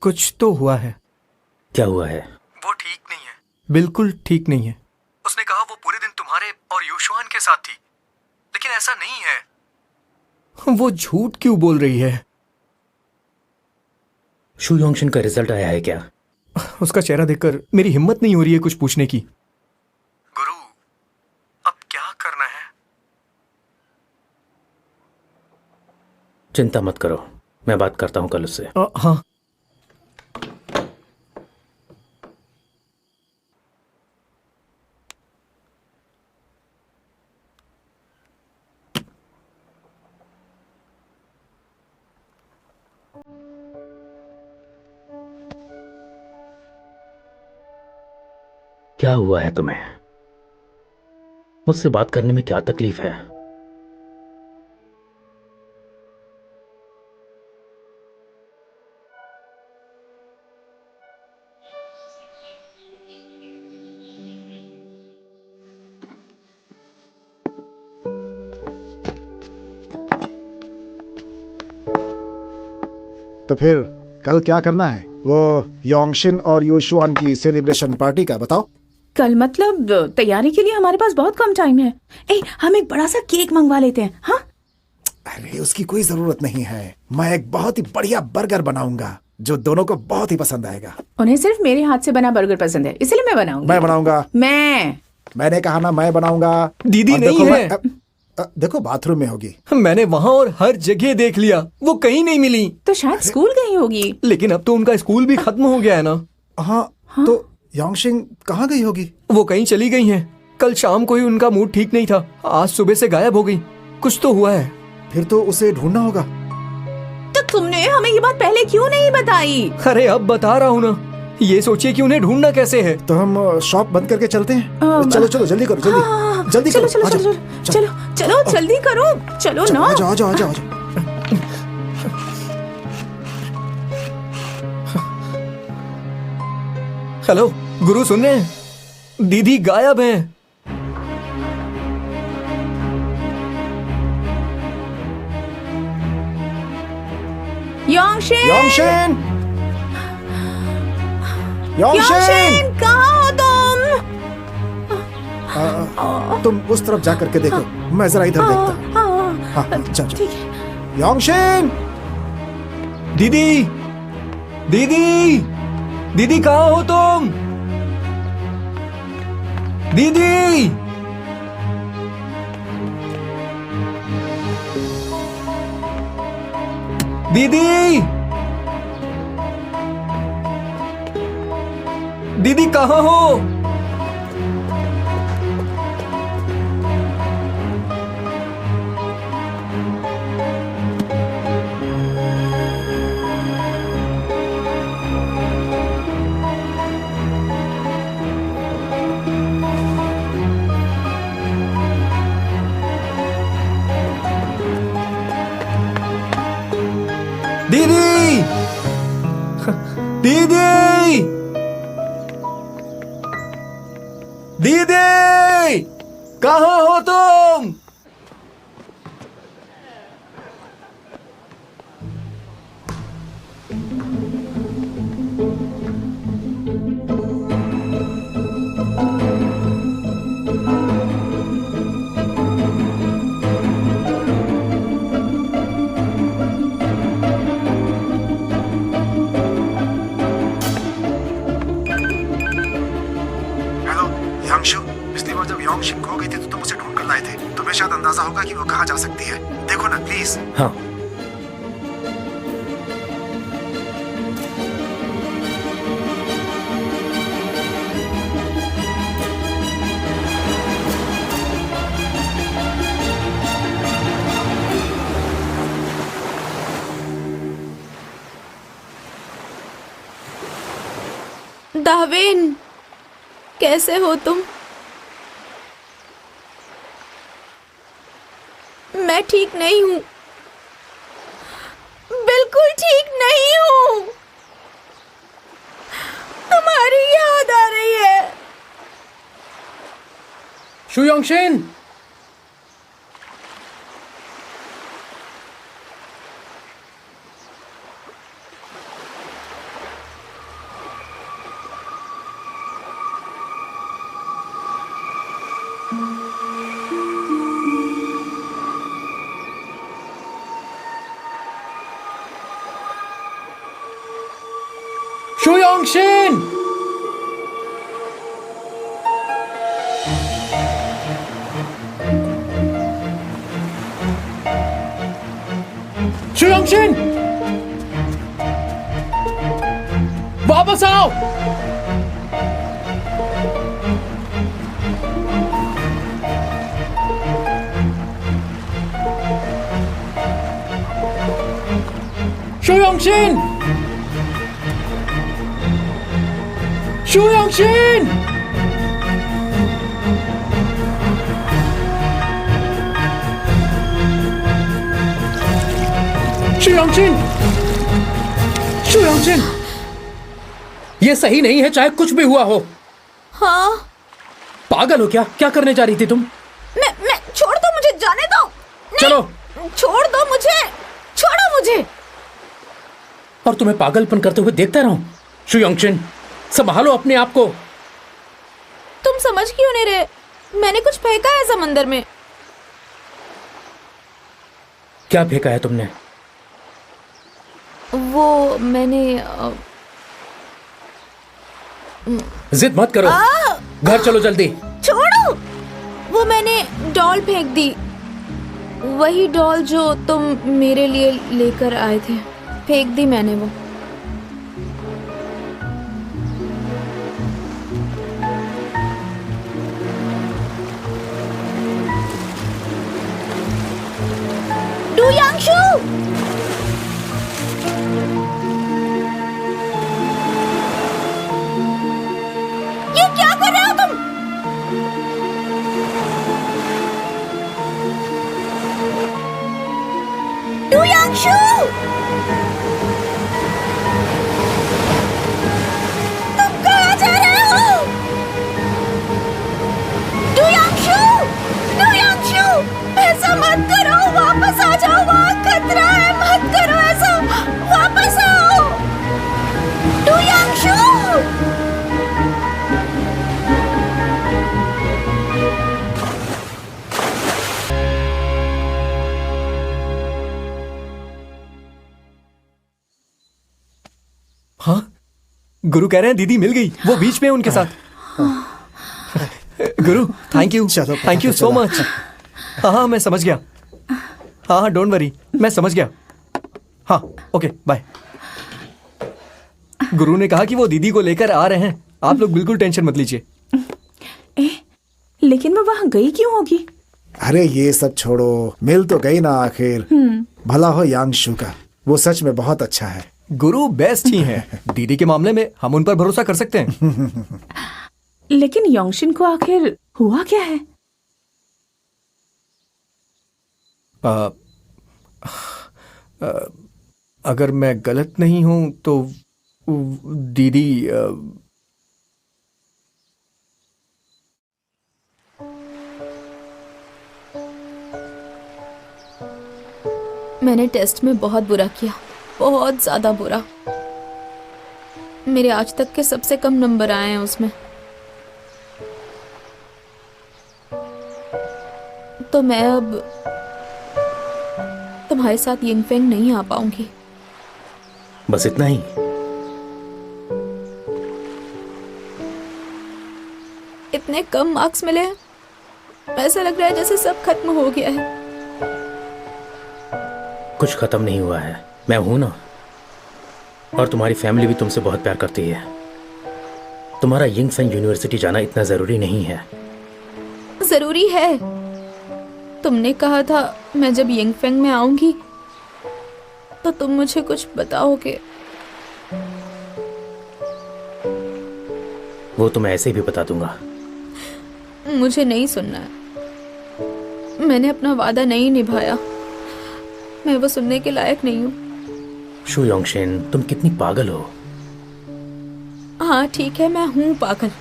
A: कुछ तो हुआ है।
F: क्या हुआ है?
A: वो ठीक नहीं है, बिल्कुल ठीक नहीं है। उसने कहा वो पूरे दिन तुम्हारे और युशवान के साथ थी, लेकिन ऐसा नहीं है। वो झूठ क्यों बोल रही है?
F: शुयोंगशिन का रिजल्ट आया है क्या?
A: उसका चेहरा देखकर मेरी हिम्मत नहीं हो रही है कुछ पूछने की। गुरु, अब क्या करना है?
F: चिंता मत करो, मैं बात करता हूँ कल उससे।
A: हाँ।
F: क्या हुआ है तुम्हें? मुझसे बात करने में क्या तकलीफ है?
C: तो फिर कल क्या करना है? वो योंगशिन और यूशुआन की सेलिब्रेशन पार्टी का बताओ।
H: कल मतलब तैयारी के लिए हमारे पास बहुत कम टाइम है। हम एक बड़ा सा केक मंगवा लेते हैं। हाँ,
C: अरे उसकी कोई जरूरत नहीं है। मैं एक बहुत ही बढ़िया बर्गर बनाऊंगा जो दोनों को बहुत ही पसंद आएगा।
H: उन्हें सिर्फ मेरे हाथ से बना बर्गर पसंद है, इसलिए मैं बनाऊंगा।
C: मैं बनाऊंगा। मैंने कहा ना, मैं बनाऊंगा।
A: दीदी
C: और
A: नहीं
C: देखो
A: है।
C: देखो बाथरूम में होगी।
A: मैंने वहाँ और हर जगह देख लिया, वो कहीं नहीं मिली।
H: तो शायद स्कूल गई होगी।
A: लेकिन अब तो उनका स्कूल भी खत्म हो गया है ना।
C: हाँ, तो योंगशिन कहाँ गई होगी?
A: वो कहीं चली गई हैं। कल शाम को ही उनका मूड ठीक नहीं था, आज सुबह से गायब हो गई। कुछ तो हुआ है।
C: फिर तो उसे ढूंढना होगा।
H: तो तुमने हमें ये बात पहले क्यों नहीं बताई?
A: अरे अब बता रहा हूँ ना। ये सोचिए कि उन्हें ढूंढना कैसे है।
C: तो हम शॉप बंद करके चलते हैं। चलो चलो जल्दी करो, जल्दी जल्दी
H: चलो
C: करो।
H: चलो चलो चलो चलो जल्दी करो, चलो ना।
C: आ जाओ आ जाओ आ जाओ।
A: हेलो गुरु, सुन रहे हैं? दीदी गायब हैं।
H: योंगशिन,
C: योंगशिन, योंगशिन,
H: कहाँ हो तुम?
C: तुम उस तरफ जा करके देखो, मैं जरा इधर देखता हूँ। हाँ जाओ
H: ठीक है।
C: योंगशिन,
A: दीदी, दीदी, दीदी कहाँ हो तुम? दीदी, दीदी, दीदी कहाँ हो? दीदी, दीदी, दीदी, कहाँ हो तुम?
C: पिछली बार जब योंगशिन खो गई थी तो तुम उसे ढूंढ कर लाए थे। तुम्हें शायद अंदाजा होगा कि वो कहाँ जा सकती है। देखो ना प्लीज।
F: हाँ।
D: दाविन, कैसे हो तुम? मैं ठीक नहीं हूँ, बिल्कुल ठीक नहीं हूँ। तुम्हारी याद आ रही है।
F: शु योंगशिन, शु योंगशिन, शु शुयांगशिन, वापस आओ। शुयांगशिन, शुयांगशिन, शुयांगशिन, शुयांगशिन, ये सही नहीं है, चाहे कुछ भी हुआ हो।
D: हाँ,
F: पागल हो क्या? क्या करने जा रही थी तुम?
D: मैं छोड़ दो मुझे, जाने दो। नहीं,
F: चलो।
D: छोड़ दो मुझे, छोड़ो मुझे।
F: और तुम्हें पागलपन करते हुए देखता रहूं? शुयांगशिन, संभालो अपने आप को।
D: तुम समझ क्यों नहीं रहे? मैंने कुछ फेंका है समंदर में।
F: क्या फेंका है तुमने?
D: वो मैंने
F: जिद मत करो, घर चलो जल्दी।
D: छोड़ो। वो मैंने डॉल फेंक दी, वही डॉल जो तुम मेरे लिए लेकर आए थे, फेंक दी मैंने वो। डू यांगशु, ये क्या कर रहे हो तुम? डू यांगशु, तुम कहाँ जा रहे हो? डू यांगशु, डू यांगशु, ऐसा मत करो, वापस आ जाओ, वहाँ खतरा है, मत करो ऐसा, वापस आओ। डू यांगशु,
A: हाँ, गुरु कह रहे हैं दीदी मिल गई, वो बीच में है उनके साथ। गुरु थैंक यू,
C: चलो,
A: थैंक यू सो
C: चलो।
A: मच। हाँ, मैं समझ गया। हाँ, डोंट वरी, मैं समझ गया। हाँ, ओके, बाय। गुरु ने कहा कि वो दीदी को लेकर आ रहे हैं, आप लोग बिल्कुल टेंशन मत लीजिए।
E: लेकिन मैं वहाँ गई क्यों होगी?
C: अरे ये सब छोड़ो, मिल तो गई ना आखिर। भला हो यांगशु का, वो सच में बहुत अच्छा है।
A: गुरु बेस्ट ही हैं। दीदी के मामले में हम उन पर भरोसा कर सकते हैं।
E: लेकिन योंगशिन को आखिर हुआ क्या है?
A: अगर मैं गलत नहीं हूं तो दीदी
D: मैंने टेस्ट में बहुत बुरा किया, बहुत ज्यादा बुरा। मेरे आज तक के सबसे कम नंबर आए हैं उसमें। तो मैं अब तुम्हारे साथ यिंगफेंग नहीं आ पाऊंगी।
F: बस इतना ही?
D: इतने कम मार्क्स मिले हैं, ऐसा लग रहा है जैसे सब खत्म हो गया है।
F: कुछ खत्म नहीं हुआ है, मैं हूं ना। और तुम्हारी फैमिली भी तुमसे बहुत प्यार करती है। तुम्हारा यिंगफेंग यूनिवर्सिटी जाना इतना जरूरी नहीं है।
D: जरूरी है। तुमने कहा था मैं जब यिंगफेंग में आऊंगी तो तुम मुझे कुछ बताओगे।
F: वो तो मैं ऐसे ही भी बता दूंगा।
D: मुझे नहीं सुनना है। मैंने अपना वादा नहीं निभाया। मैं वो सुनने के लायक नहीं हूँ।
F: शु योंगशिन, तुम कितनी पागल हो।
D: हाँ ठीक है, मैं हूँ पागल।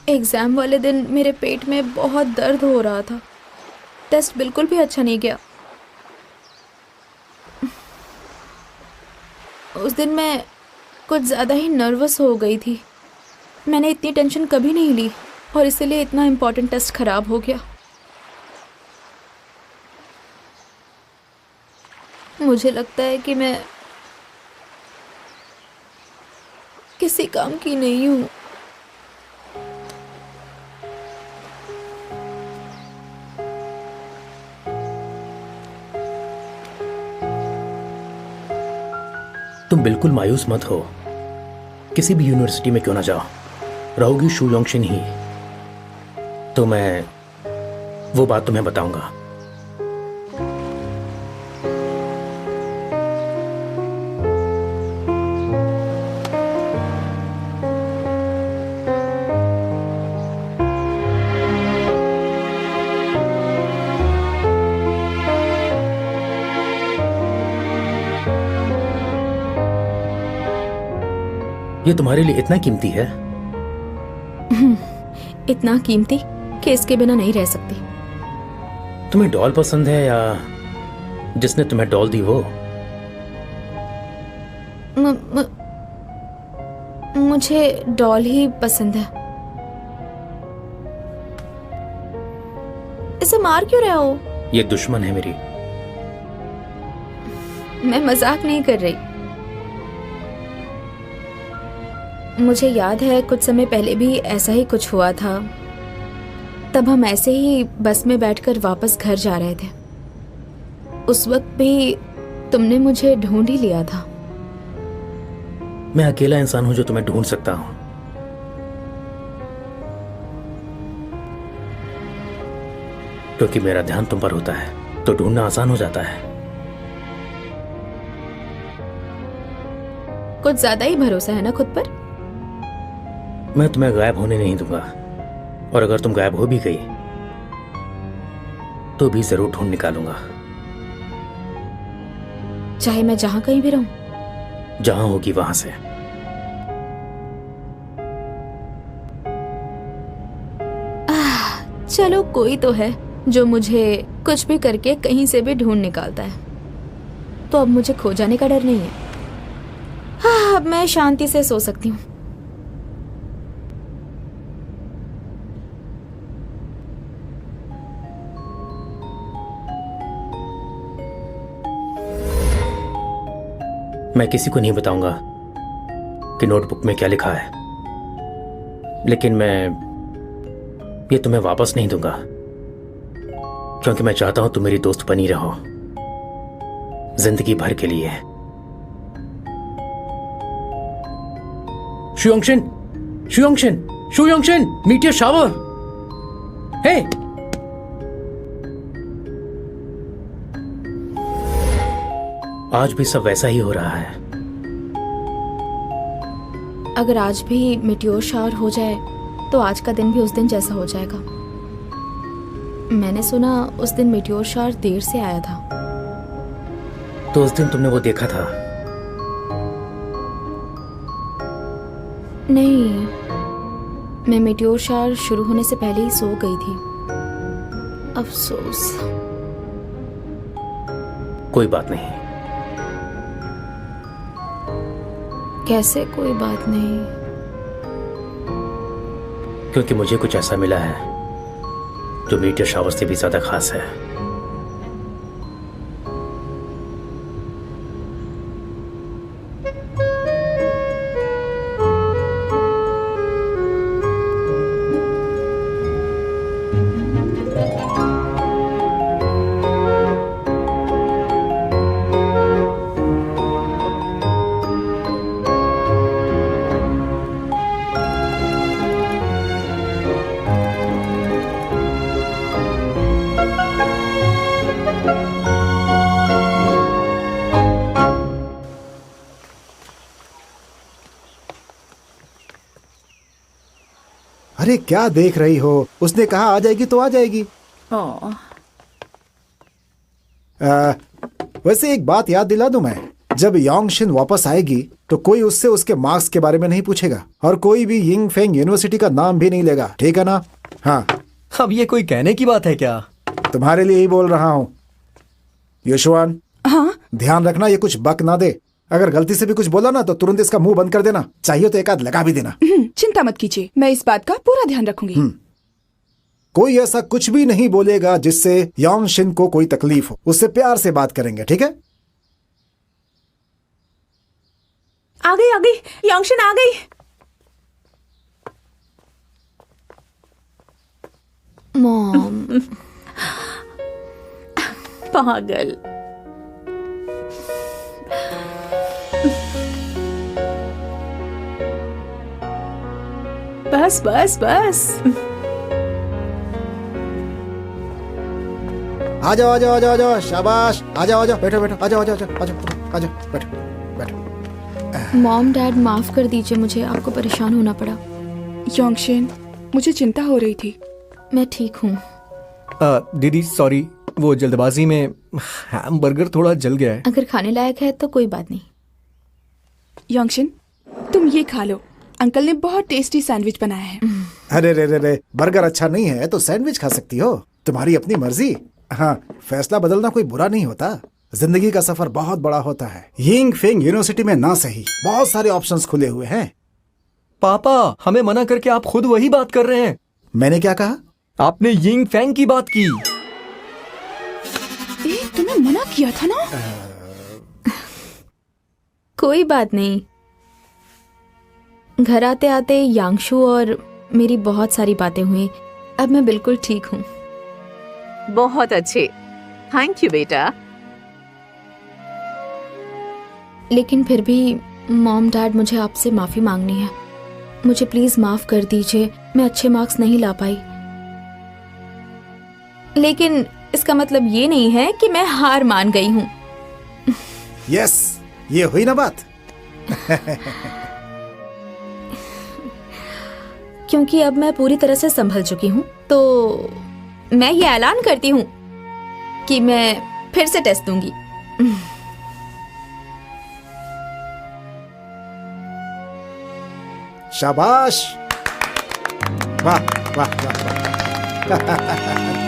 D: एग्जाम वाले दिन मेरे पेट में बहुत दर्द हो रहा था। टेस्ट बिल्कुल भी अच्छा नहीं गया। उस दिन मैं कुछ ज़्यादा ही नर्वस हो गई थी। मैंने इतनी टेंशन कभी नहीं ली और इसीलिए इतना इम्पोर्टेंट टेस्ट खराब हो गया। मुझे लगता है कि मैं किसी काम की नहीं हूँ।
F: तुम बिल्कुल मायूस मत हो। किसी भी यूनिवर्सिटी में क्यों ना जाओ, रहोगी शू योंगशिन ही। तो मैं वो बात तुम्हें बताऊंगा। ये तुम्हारे लिए इतना कीमती है?
D: इतना कीमती कि इसके बिना नहीं रह सकती।
F: तुम्हें डॉल पसंद है या जिसने तुम्हें डॉल दी वो?
D: मुझे डॉल ही पसंद है। इसे मार क्यों रहे हो?
F: ये दुश्मन है मेरी।
D: मैं मजाक नहीं कर रही। मुझे याद है कुछ समय पहले भी ऐसा ही कुछ हुआ था। तब हम ऐसे ही बस में बैठकर वापस घर जा रहे थे। उस वक्त भी तुमने मुझे ढूंढ ही लिया था।
F: मैं अकेला इंसान हूं जो तुम्हें ढूंढ सकता हूं। क्योंकि मेरा ध्यान तुम पर होता है तो ढूंढना आसान हो जाता है।
D: कुछ ज्यादा ही भरोसा है ना खुद पर।
F: मैं तुम्हें गायब होने नहीं दूंगा, और अगर तुम गायब हो भी गई तो भी जरूर ढूंढ निकालूंगा।
D: चाहे मैं जहां कहीं भी रहूं।
F: जहां होगी वहां से।
D: चलो कोई तो है जो मुझे कुछ भी करके कहीं से भी ढूंढ निकालता है। तो अब मुझे खो जाने का डर नहीं है। अब मैं शांति से सो सकती हूँ।
F: मैं किसी को नहीं बताऊंगा कि नोटबुक में क्या लिखा है, लेकिन मैं ये तुम्हें वापस नहीं दूंगा क्योंकि मैं चाहता हूं तुम मेरी दोस्त बनी रहो जिंदगी भर के लिए। शू योंगशिन, शू योंगशिन, शू योंगशिन, मीट योर शावर। हे, आज भी सब वैसा ही हो रहा है।
D: अगर आज भी मेटियोर शावर हो जाए तो आज का दिन भी उस दिन जैसा हो जाएगा। मैंने सुना उस दिन मेटियोर शावर देर से आया था।
F: तो उस दिन तुमने वो देखा था?
D: नहीं, मैं मेटियोर शावर शुरू होने से पहले ही सो गई थी। अफसोस।
F: कोई बात नहीं।
D: कैसे कोई बात नहीं?
F: क्योंकि मुझे कुछ ऐसा मिला है जो मीटियोर शावर से भी ज्यादा खास है।
C: अरे क्या देख रही हो? उसने कहा आ जाएगी तो आ जाएगी। वैसे एक बात याद दिला दूं मैं, जब योंगशिन वापस आएगी तो कोई उससे उसके मार्क्स के बारे में नहीं पूछेगा और कोई भी यिंग फेंग यूनिवर्सिटी का नाम भी नहीं लेगा, ठीक है ना? हाँ।
A: अब ये कोई कहने की बात है क्या?
C: तुम्हारे लिए ही बोल रहा हूँ। युशवान,
E: हाँ
C: ध्यान रखना ये कुछ बक ना दे। अगर गलती से भी कुछ बोला ना तो तुरंत इसका मुंह बंद कर देना, चाहिए तो एक आध लगा भी देना।
E: चिंता मत कीजिए, मैं इस बात का पूरा ध्यान रखूंगी।
C: कोई ऐसा कुछ भी नहीं बोलेगा जिससे योंगशिन को कोई तकलीफ हो। उससे प्यार से बात करेंगे, ठीक है?
H: आ गई, योंगशिन आ गई।
D: मॉम।
H: पागल। बस बस बस।
C: आ जाओ आ जाओ आ जाओ आ जाओ, शाबाश, आ जाओ आ जाओ, बैठो बैठो, आ जाओ आ जाओ आ जाओ आ जाओ आ जाओ, बैठो बैठो।
D: मॉम डैड माफ कर दीजिए, मुझे आपको परेशान होना पड़ा।
E: योंगशिन, मुझे चिंता हो रही थी।
D: मैं ठीक हूँ।
A: दीदी सॉरी, वो जल्दबाजी में हैमबर्गर थोड़ा जल गया है।
D: अगर खाने लायक है तो कोई बात नहीं।
E: योंगशिन, तुम ये खा लो, अंकल ने बहुत टेस्टी सैंडविच बनाया है।
C: अरे रे रे रे, बर्गर अच्छा नहीं है तो सैंडविच खा सकती हो, तुम्हारी अपनी मर्जी। हाँ, फैसला बदलना कोई बुरा नहीं होता, जिंदगी का सफर बहुत बड़ा होता है। यिंग फेंग यूनिवर्सिटी में ना सही, बहुत सारे ऑप्शंस खुले हुए हैं।
A: पापा, हमें मना करके आप खुद वही बात कर रहे हैं।
C: मैंने क्या कहा?
A: आपने यिंग फैंग की बात की।
E: तुम्हें मना किया था ना।
D: कोई बात नहीं। घर आते आते यांगशु और मेरी बहुत सारी बातें हुई। अब मैं बिल्कुल ठीक हूँ।
H: बहुत अच्छे, थैंक यू बेटा।
D: लेकिन फिर भी मॉम डैड, मुझे आपसे माफी मांगनी है। मुझे प्लीज माफ कर दीजिए, मैं अच्छे मार्क्स नहीं ला पाई। लेकिन इसका मतलब ये नहीं है कि मैं हार मान गई हूँ।
C: यस, ये हुई ना बात।
D: क्योंकि अब मैं पूरी तरह से संभल चुकी हूँ, तो मैं ये ऐलान करती हूँ कि मैं फिर से टेस्ट दूंगी।
C: शाबाश, वाह वाह वाह वाह।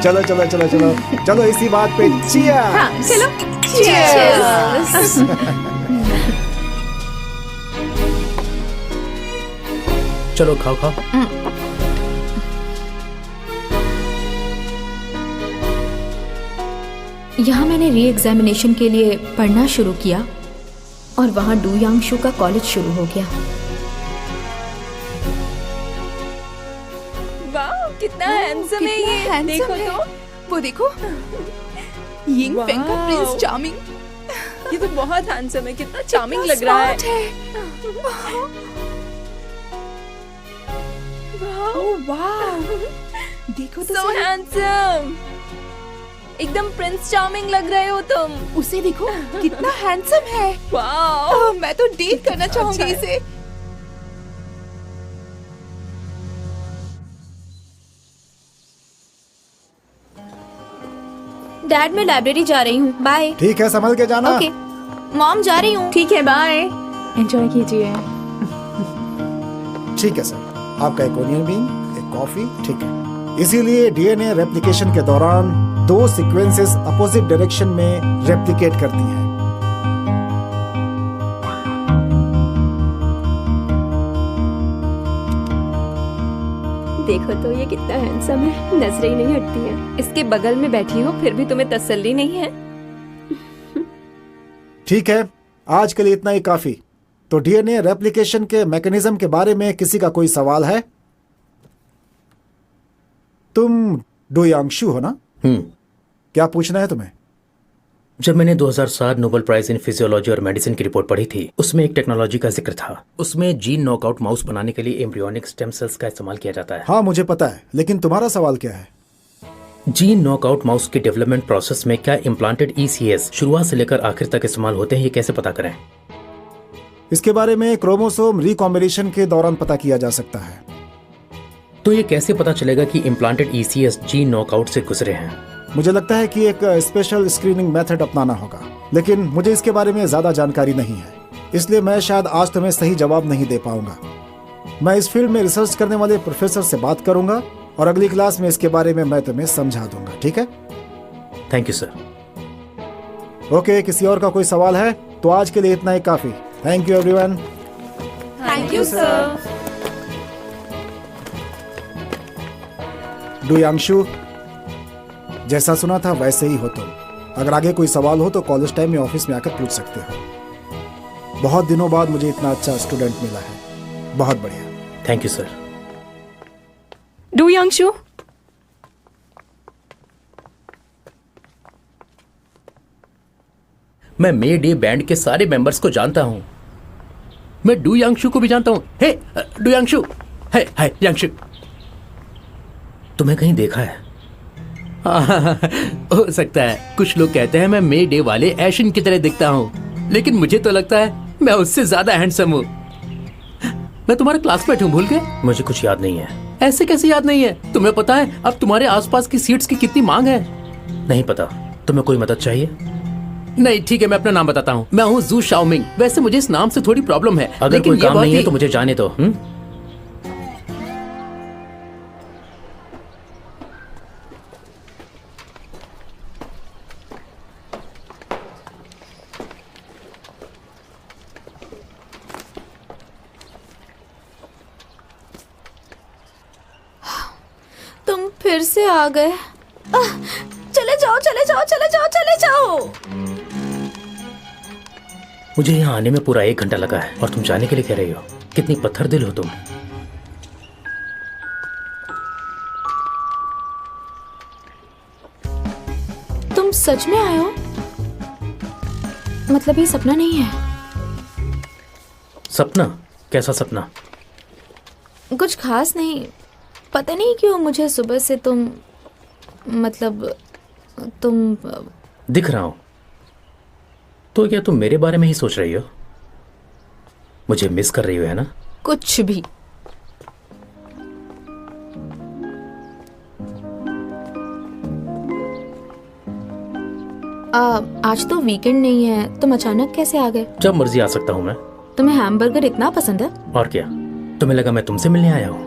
C: चलो चलो चलो चलो चलो, इसी बात पे cheers।
H: हाँ, चलो
D: Cheers।
F: चलो खाओ खाओ।
D: यहाँ मैंने री एग्जामिनेशन के लिए पढ़ना शुरू किया और वहाँ डू यांगशु का कॉलेज शुरू हो गया।
G: वाह, कितना हैंडसम है ये।
E: handsome
G: देखो
E: है।
G: तो,
E: वो देखो, यिंग फेंग का
G: वाह।
E: Prince charming.
G: ये तो बहुत हैंडसम है, कितना चार्मिंग लग रहा है।
E: ओह वाह, देखो तो
G: सो
E: सही।
G: हैंडसम, एकदम प्रिंस चार्मिंग लग रहे हो तुम।
E: उसे देखो, कितना हैंडसम है।
G: वाह,
E: मैं तो डेट करना चाहूंगी
G: अच्छा है।
E: इसे।
D: डैड, मैं लाइब्रेरी जा रही हूँ, बाय।
C: ठीक है, संभल के जाना।
D: ओके मॉम, जा रही हूँ।
H: ठीक है, बाय, एंजॉय कीजिए।
C: ठीक है सर, आपका एक ओनियन बीन, एक कॉफी, ठीक है। इसीलिए डीएनए रेप्लिकेशन के दौरान दो सीक्वेंसेस अपोजिट डायरेक्शन में रेप्लिकेट करती हैं।
B: देखो तो ये कितना हैंडसम है, नजरें ही नहीं हटती हैं।
G: इसके बगल में बैठी हो फिर भी तुम्हें तसल्ली नहीं है।
C: ठीक है, आज के लिए इतना ही काफी। तो डीएनए रेप्लिकेशन के मैकेनिज्म के बारे में किसी का कोई सवाल है? तुम डू यांगशु हो ना? क्या पूछना है तुम्हें?
F: जब मैंने 2007 नोबेल प्राइज इन फिजियोलॉजी और मेडिसिन की रिपोर्ट पढ़ी थी, उसमें एक टेक्नोलॉजी का जिक्र था। उसमें जीन नॉकआउट माउस बनाने के लिए एम्ब्रियोनिक स्टेम सेल्स का इस्तेमाल किया जाता है।
C: हाँ, मुझे पता है, लेकिन तुम्हारा सवाल क्या है?
F: जीन नॉकआउट माउस की डेवलपमेंट प्रोसेस में क्या इम्प्लांटेड ECS शुरुआत से लेकर आखिर तक इस्तेमाल होते हैं, ये कैसे पता करें?
C: इसके बारे में क्रोमोसोम रिकॉम्बिनेशन के दौरान पता किया जा सकता है।
F: तो ये कैसे पता चलेगा कि इम्प्लांटेड ECS जीन नॉकआउट से गुजरे हैं?
C: मुझे लगता है कि एक स्पेशल स्क्रीनिंग मेथड अपनाना होगा, लेकिन मुझे इसके बारे में ज्यादा जानकारी नहीं है, इसलिए मैं शायद आज तुम्हें सही जवाब नहीं दे पाऊंगा। मैं इस फील्ड में रिसर्च करने वाले प्रोफेसर से बात करूंगा और अगली क्लास में इसके बारे में मैं तुम्हें समझा दूंगा, ठीक है?
F: Thank you sir.
C: ओके, किसी और का कोई सवाल है? तो आज के लिए इतना ही काफी। Thank you everyone.
E: Thank you sir.
C: डू यांगशु, जैसा सुना था वैसे ही हो तुम। अगर आगे कोई सवाल हो तो कॉलेज टाइम में ऑफिस में आकर पूछ सकते हो। बहुत दिनों बाद मुझे इतना अच्छा स्टूडेंट मिला है, बहुत बढ़िया।
F: Thank you sir.
H: डू यांगशु,
F: मैं मे डे बैंड के सारे मेंबर्स को जानता हूँ। मैं डू यांगशु को भी जानता हूँ। हे डू यांगशु, हाय यांगशु, तुम्हें कहीं देखा है? हो सकता है। कुछ लोग कहते हैं मैं मे डे वाले एशन की तरह दिखता हूँ, लेकिन मुझे तो लगता है मैं उससे ज्यादा हैंडसम हूँ। मैं तुम्हारा क्लासमेट हूँ, भूल गए? मुझे कुछ याद नहीं है। ऐसे कैसे याद नहीं है? तुम्हें पता है अब तुम्हारे आसपास की सीट्स की कितनी मांग है? नहीं पता। तुम्हें कोई मदद चाहिए? नहीं, ठीक है, मैं अपना नाम बताता हूँ। मैं हूँ जू शाओमिंग। वैसे मुझे इस नाम से थोड़ी प्रॉब्लम है। अगर कोई काम नहीं है तो मुझे जाने दो।
D: तुम फिर से आ गए। चले जाओ चले जाओ चले जाओ चले जाओ।
F: मुझे यहाँ आने में पूरा 1 घंटा लगा है और तुम जाने के लिए कह रही हो? कितनी पत्थर दिल हो तुम।
D: तुम सच में आए हो? मतलब ये सपना नहीं है?
F: सपना? कैसा सपना?
D: कुछ खास नहीं। पता नहीं क्यों मुझे सुबह से तुम
F: दिख रहा हूं। तो क्या तुम मेरे बारे में ही सोच रही हो? मुझे मिस कर रही हो, है ना?
D: कुछ भी। आज तो वीकेंड नहीं है, तुम अचानक कैसे आ गए?
F: जब मर्जी आ सकता हूं मैं।
D: तुम्हें हैमबर्गर इतना पसंद है?
F: और क्या, तुम्हें लगा मैं तुमसे मिलने आया हूं?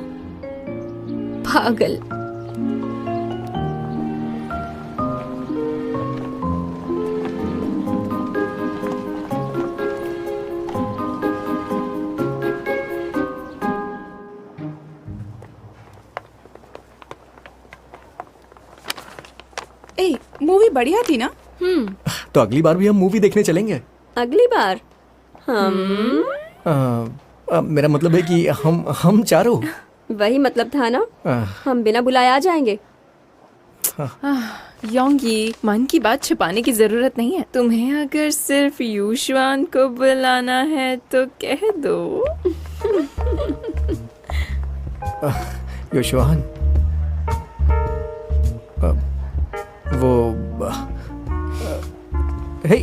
D: पागल।
E: ए, मूवी बढ़िया थी ना?
A: तो अगली बार भी हम मूवी देखने चलेंगे।
B: अगली बार
A: मेरा मतलब है कि हम चारों।
B: वही मतलब था ना, हम बिना बुलाए आ जाएंगे।
G: योंगी, मन की बात छुपाने की जरूरत नहीं है। तुम्हें अगर सिर्फ यूशुआन को बुलाना है तो कह दो।
A: यूशुआन, वो हे,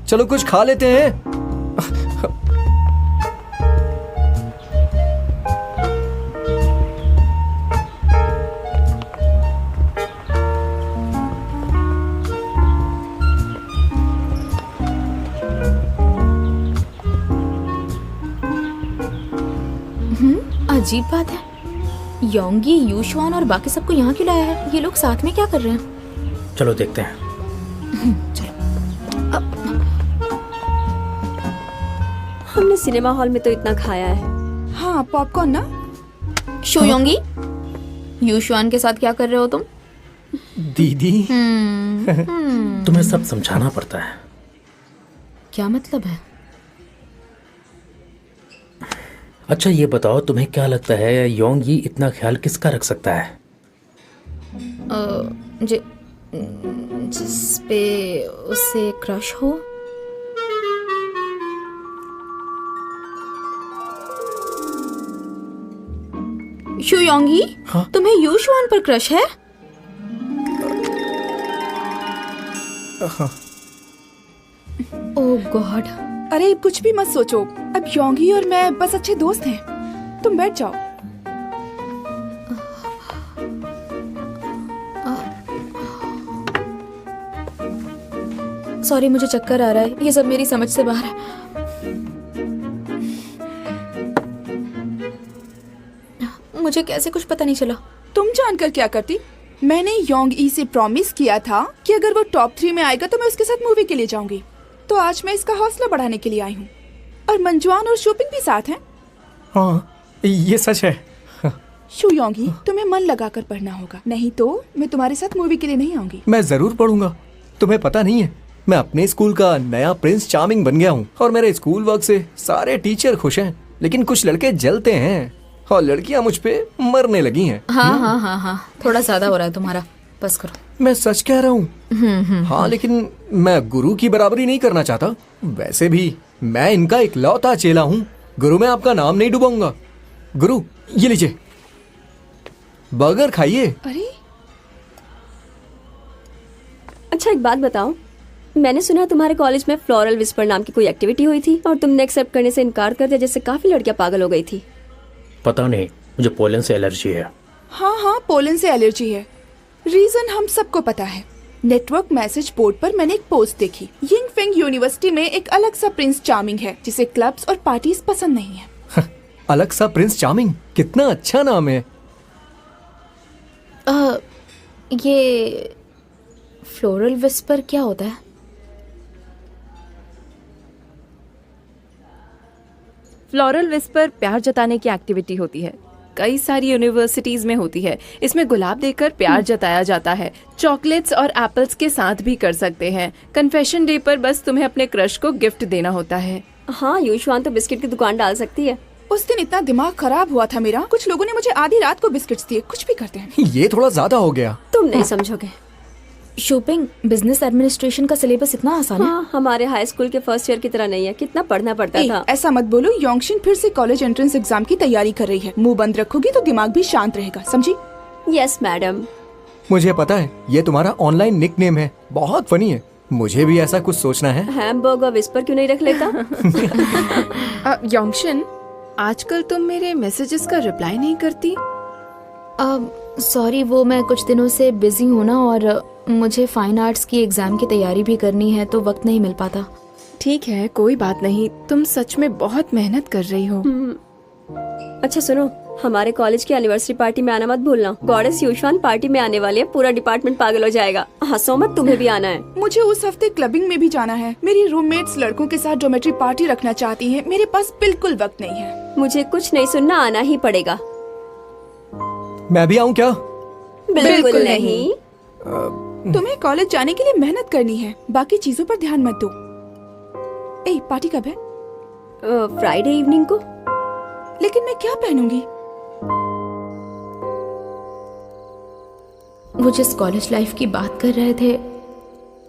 A: चलो कुछ खा लेते हैं।
D: अजीब बात है, योंगी, यूशुआन और बाकी सबको यहाँ क्यों लाया है? ये लोग साथ में क्या कर रहे हैं?
F: चलो देखते हैं।
B: हमने सिनेमा हॉल में तो इतना खाया है।
E: हाँ, पॉपकॉर्न ना।
D: शो योंगी, यूशुआन के साथ क्या कर रहे हो तुम?
A: दीदी,
F: तुम्हें सब समझाना पड़ता है।
D: क्या मतलब है?
F: अच्छा ये बताओ, तुम्हें क्या लगता है योंगी इतना ख्याल किसका रख सकता है?
D: जिस पे उसे क्रश हो। शू योंगी,
A: हाँ?
D: तुम्हें यूशुआन पर क्रश है? ओह गॉड।
E: अरे कुछ भी मत सोचो, अब योंगी और मैं बस अच्छे दोस्त हैं। तुम बैठ जाओ।
D: सॉरी, मुझे चक्कर आ रहा है, ये सब मेरी समझ से बाहर है। मुझे कैसे कुछ पता नहीं चला।
E: तुम जानकर क्या करती? मैंने योंग ई से प्रॉमिस किया था कि अगर वो टॉप 3 में आएगा तो मैं उसके साथ मूवी के लिए जाऊंगी। तो आज मैं इसका हौसला बढ़ाने के लिए आई हूँ। और मंजुआन और शोपिंग भी साथ हैं।
A: हाँ ये सच है।
E: शू योंगी, तुम्हें मन लगाकर पढ़ना होगा, नहीं तो मैं तुम्हारे साथ मूवी के लिए नहीं आऊंगी।
A: मैं जरूर पढ़ूंगा। तुम्हें पता नहीं है, मैं अपने स्कूल का नया प्रिंस चार्मिंग बन गया हूँ और मेरे स्कूल वर्क से सारे टीचर खुश हैं, लेकिन कुछ लड़के जलते हैं और लड़कियां मुझ पे मरने लगी हैं।
D: हाँ, थोड़ा ज्यादा हो रहा है तुम्हारा, बस करो।
A: मैं सच कह रहा हूँ। हाँ, लेकिन मैं गुरु की बराबरी नहीं करना चाहता। वैसे भी मैं इनका इकलौता चेला हूँ। गुरु, मैं आपका नाम नहीं डुबाऊंगा। गुरु, ये लीजिए, बर्गर खाइए।
E: अरे
B: अच्छा एक बात बताओ, मैंने सुना तुम्हारे कॉलेज में फ्लोरल विस्पर नाम की कोई एक्टिविटी हुई थी और तुमने एक्सेप्ट करने से इनकार कर दिया, जिससे काफी लड़कियां पागल हो गई थी।
F: पता नहीं, मुझे पोलन से एलर्जी है।
E: हाँ, पोलन से एलर्जी है। रीजन हम सबको पता है। नेटवर्क मैसेज बोर्ड पर मैंने एक पोस्ट देखी। यिंगफेंग यूनिवर्सिटी में एक अलग सा प्रिंस चार्मिंग है जिसे क्लब्स और पार्टीज पसंद नहीं है।
A: अलग सा प्रिंस चार्मिंग, कितना अच्छा नाम है।
D: ये फ्लोरल विस्पर क्या होता है?
G: फ्लोरल विस्पर प्यार जताने की एक्टिविटी होती है। कई सारी यूनिवर्सिटीज में होती है। इसमें गुलाब देकर प्यार जताया जाता है। चॉकलेट्स और एप्पल्स के साथ भी कर सकते हैं। कन्फेशन डे पर बस तुम्हें अपने क्रश को गिफ्ट देना होता है।
B: हाँ, युशवान तो बिस्किट की दुकान डाल सकती है।
E: उस दिन इतना दिमाग खराब हुआ था मेरा, कुछ लोगों ने मुझे आधी रात को बिस्किट्स दिए। कुछ भी करते हैं।
A: ये थोड़ा ज्यादा हो गया।
B: तुम नहीं समझोगे।
D: शोपिंग, बिजनेस एडमिनिस्ट्रेशन का सिलेबस इतना आसान है?
B: हाँ, हमारे हाई स्कूल के फर्स्ट ईयर की तरह नहीं है। कितना पढ़ना पड़ता था।
E: ऐसा मत बोलो। योंगशिन फिर से कॉलेज एंट्रेंस एग्जाम की तैयारी कर रही है। मुंह बंद रखोगी तो दिमाग भी शांत रहेगा, समझी?
B: Yes madam.
A: मुझे पता है, ये तुम्हारा ऑनलाइन निकनेम है। बहुत फनी है। मुझे भी ऐसा कुछ सोचना है।
B: हैमबर्गर विस्पर क्यों नहीं रख लेता?
G: योंगशिन, आजकल तुम मेरे मैसेजेस का रिप्लाई नहीं करती।
D: सॉरी, वो मैं कुछ दिनों से बिजी हूँ ना, और मुझे फाइन आर्ट्स की एग्जाम की तैयारी भी करनी है, तो वक्त नहीं मिल पाता।
G: ठीक है, कोई बात नहीं। तुम सच में बहुत मेहनत कर रही हो।
B: अच्छा सुनो, हमारे कॉलेज की एनिवर्सरी पार्टी में आना मत भूलना। गॉडेस युशवान पार्टी में आने वाली है। पूरा डिपार्टमेंट पागल हो जाएगा। हंसो मत, तुम्हें भी आना है।
E: मुझे उस हफ्ते क्लबिंग में भी जाना है। मेरी रूममेट्स लड़कों के साथ ज्योमेट्री पार्टी रखना चाहती हैं। मेरे पास बिल्कुल वक्त नहीं है।
B: मुझे कुछ नहीं सुनना, आना ही पड़ेगा।
A: मैं भी आऊँ क्या?
B: बिल्कुल नहीं।
E: तुम्हें कॉलेज जाने के लिए मेहनत करनी है, बाकी चीजों पर ध्यान मत दो। पार्टी कब है?
B: फ्राइडे इवनिंग को।
E: लेकिन मैं क्या पहनूंगी?
D: वो जिस कॉलेज लाइफ की बात कर रहे थे,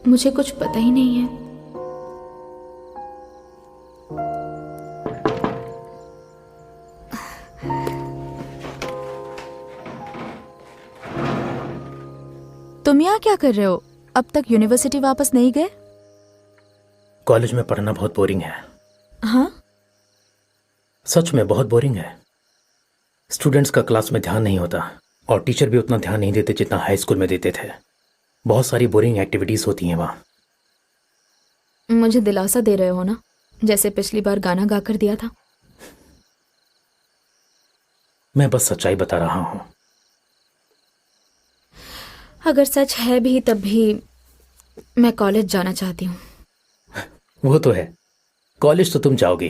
D: मुझे कुछ पता ही नहीं है। तुम यहाँ क्या कर रहे हो? अब तक यूनिवर्सिटी वापस नहीं गए?
F: कॉलेज में पढ़ना बहुत बोरिंग है।
D: हाँ?
F: सच में बहुत बोरिंग है। स्टूडेंट्स का क्लास में ध्यान नहीं होता और टीचर भी उतना ध्यान नहीं देते जितना हाई स्कूल में देते थे। बहुत सारी बोरिंग एक्टिविटीज होती हैं वहाँ।
D: मुझे दिलासा दे रहे हो ना, जैसे पिछली बार गाना गा कर दिया था।
F: मैं बस सच्चाई बता रहा हूँ।
D: अगर सच है भी तब भी मैं कॉलेज जाना चाहती हूँ।
F: वो तो है, कॉलेज तो तुम जाओगी।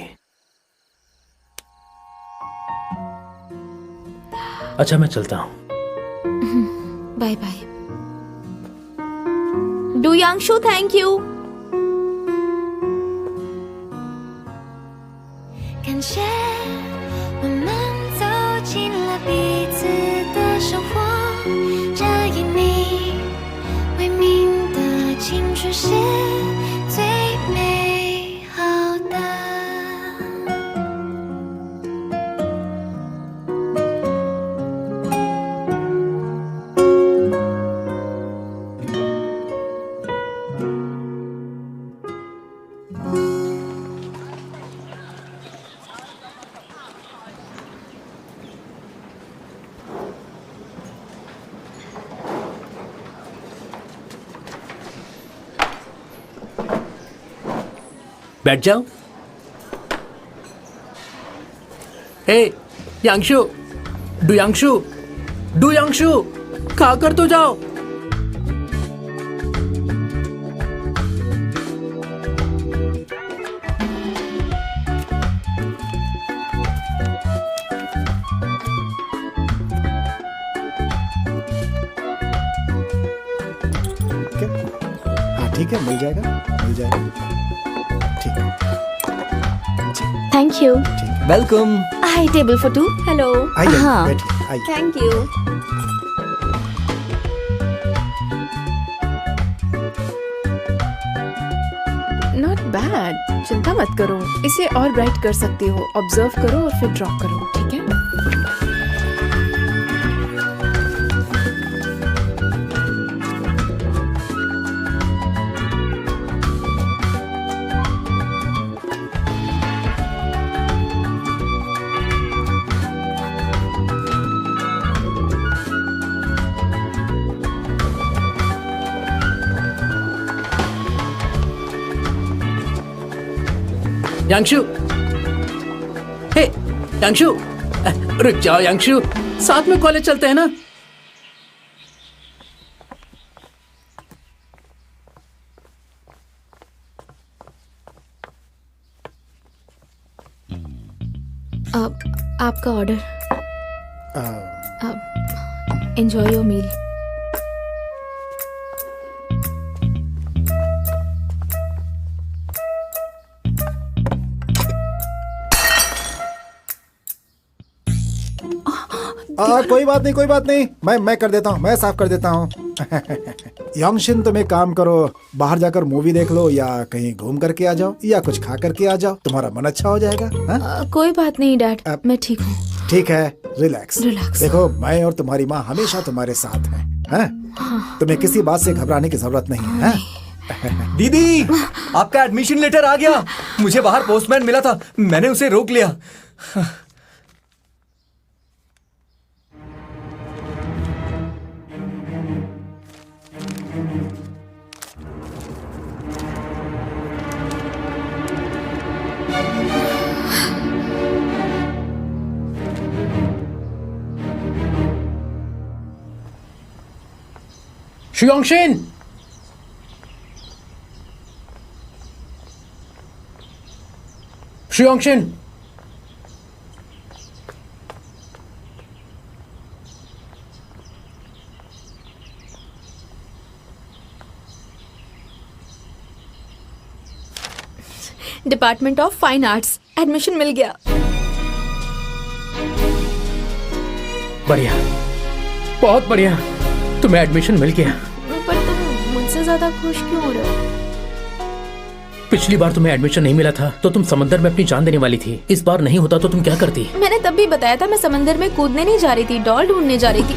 F: अच्छा, मैं चलता हूँ।
D: Bye bye. डू यांगशु, थैंक यू।
J: 感谢我们走进了彼此的生活，这以你为名的青春是最美好的。
F: बैठ जाओ। हे यांगशु, डू यांगशु, खाकर तो जाओ।
C: हाँ ठीक है, मिल जाएगा, मिल जाएगा। ठीक है,
B: thank you.
A: Welcome.
B: High table for 2। Hello.
C: आइए,
B: हाँ,
C: बैठिए, आइए।
B: Thank you.
G: नॉट बैड, चिंता मत करो, इसे और ब्राइट कर सकती हो। ऑब्जर्व करो और फिर ड्रॉ करो, ठीक है?
F: यांशु, हे यांशु, रुक जाओ यांशु, साथ में कॉलेज चलते हैं ना।
D: आपका ऑर्डर। Enjoy your meal.
C: कोई बात नहीं, मैं कर देता हूँ, मैं साफ कर देता हूँ। यंगशिन, तुम एक काम करो, बाहर जाकर मूवी देख लो या कहीं घूम करके आ जाओ या कुछ खा करके आ जाओ, तुम्हारा मन अच्छा हो जाएगा।
D: कोई बात नहीं डैड, मैं ठीक हूँ।
C: ठीक है, रिलैक्स। देखो, मैं और तुम्हारी माँ हमेशा तुम्हारे साथ हैं। तुम्हें किसी बात से घबराने की जरूरत नहीं है।
A: दीदी, आपका एडमिशन लेटर आ गया। मुझे बाहर पोस्टमैन मिला था, मैंने उसे रोक लिया।
F: शुयोंगशिन, शुयोंगशिन,
D: department of fine arts, admission मिल गया।
F: बढ़िया, बहुत बढ़िया, तुम्हें एडमिशन मिल गया।
D: पर तुम मुझसे ज्यादा खुश क्यों हो रहे हो?
F: पिछली बार तुम्हें एडमिशन नहीं मिला था तो तुम समंदर में अपनी जान देने वाली थी। इस बार नहीं होता तो तुम क्या करती?
D: मैंने तब भी बताया था, मैं समंदर में कूदने नहीं जा रही थी, डॉल ढूंढने जा रही थी।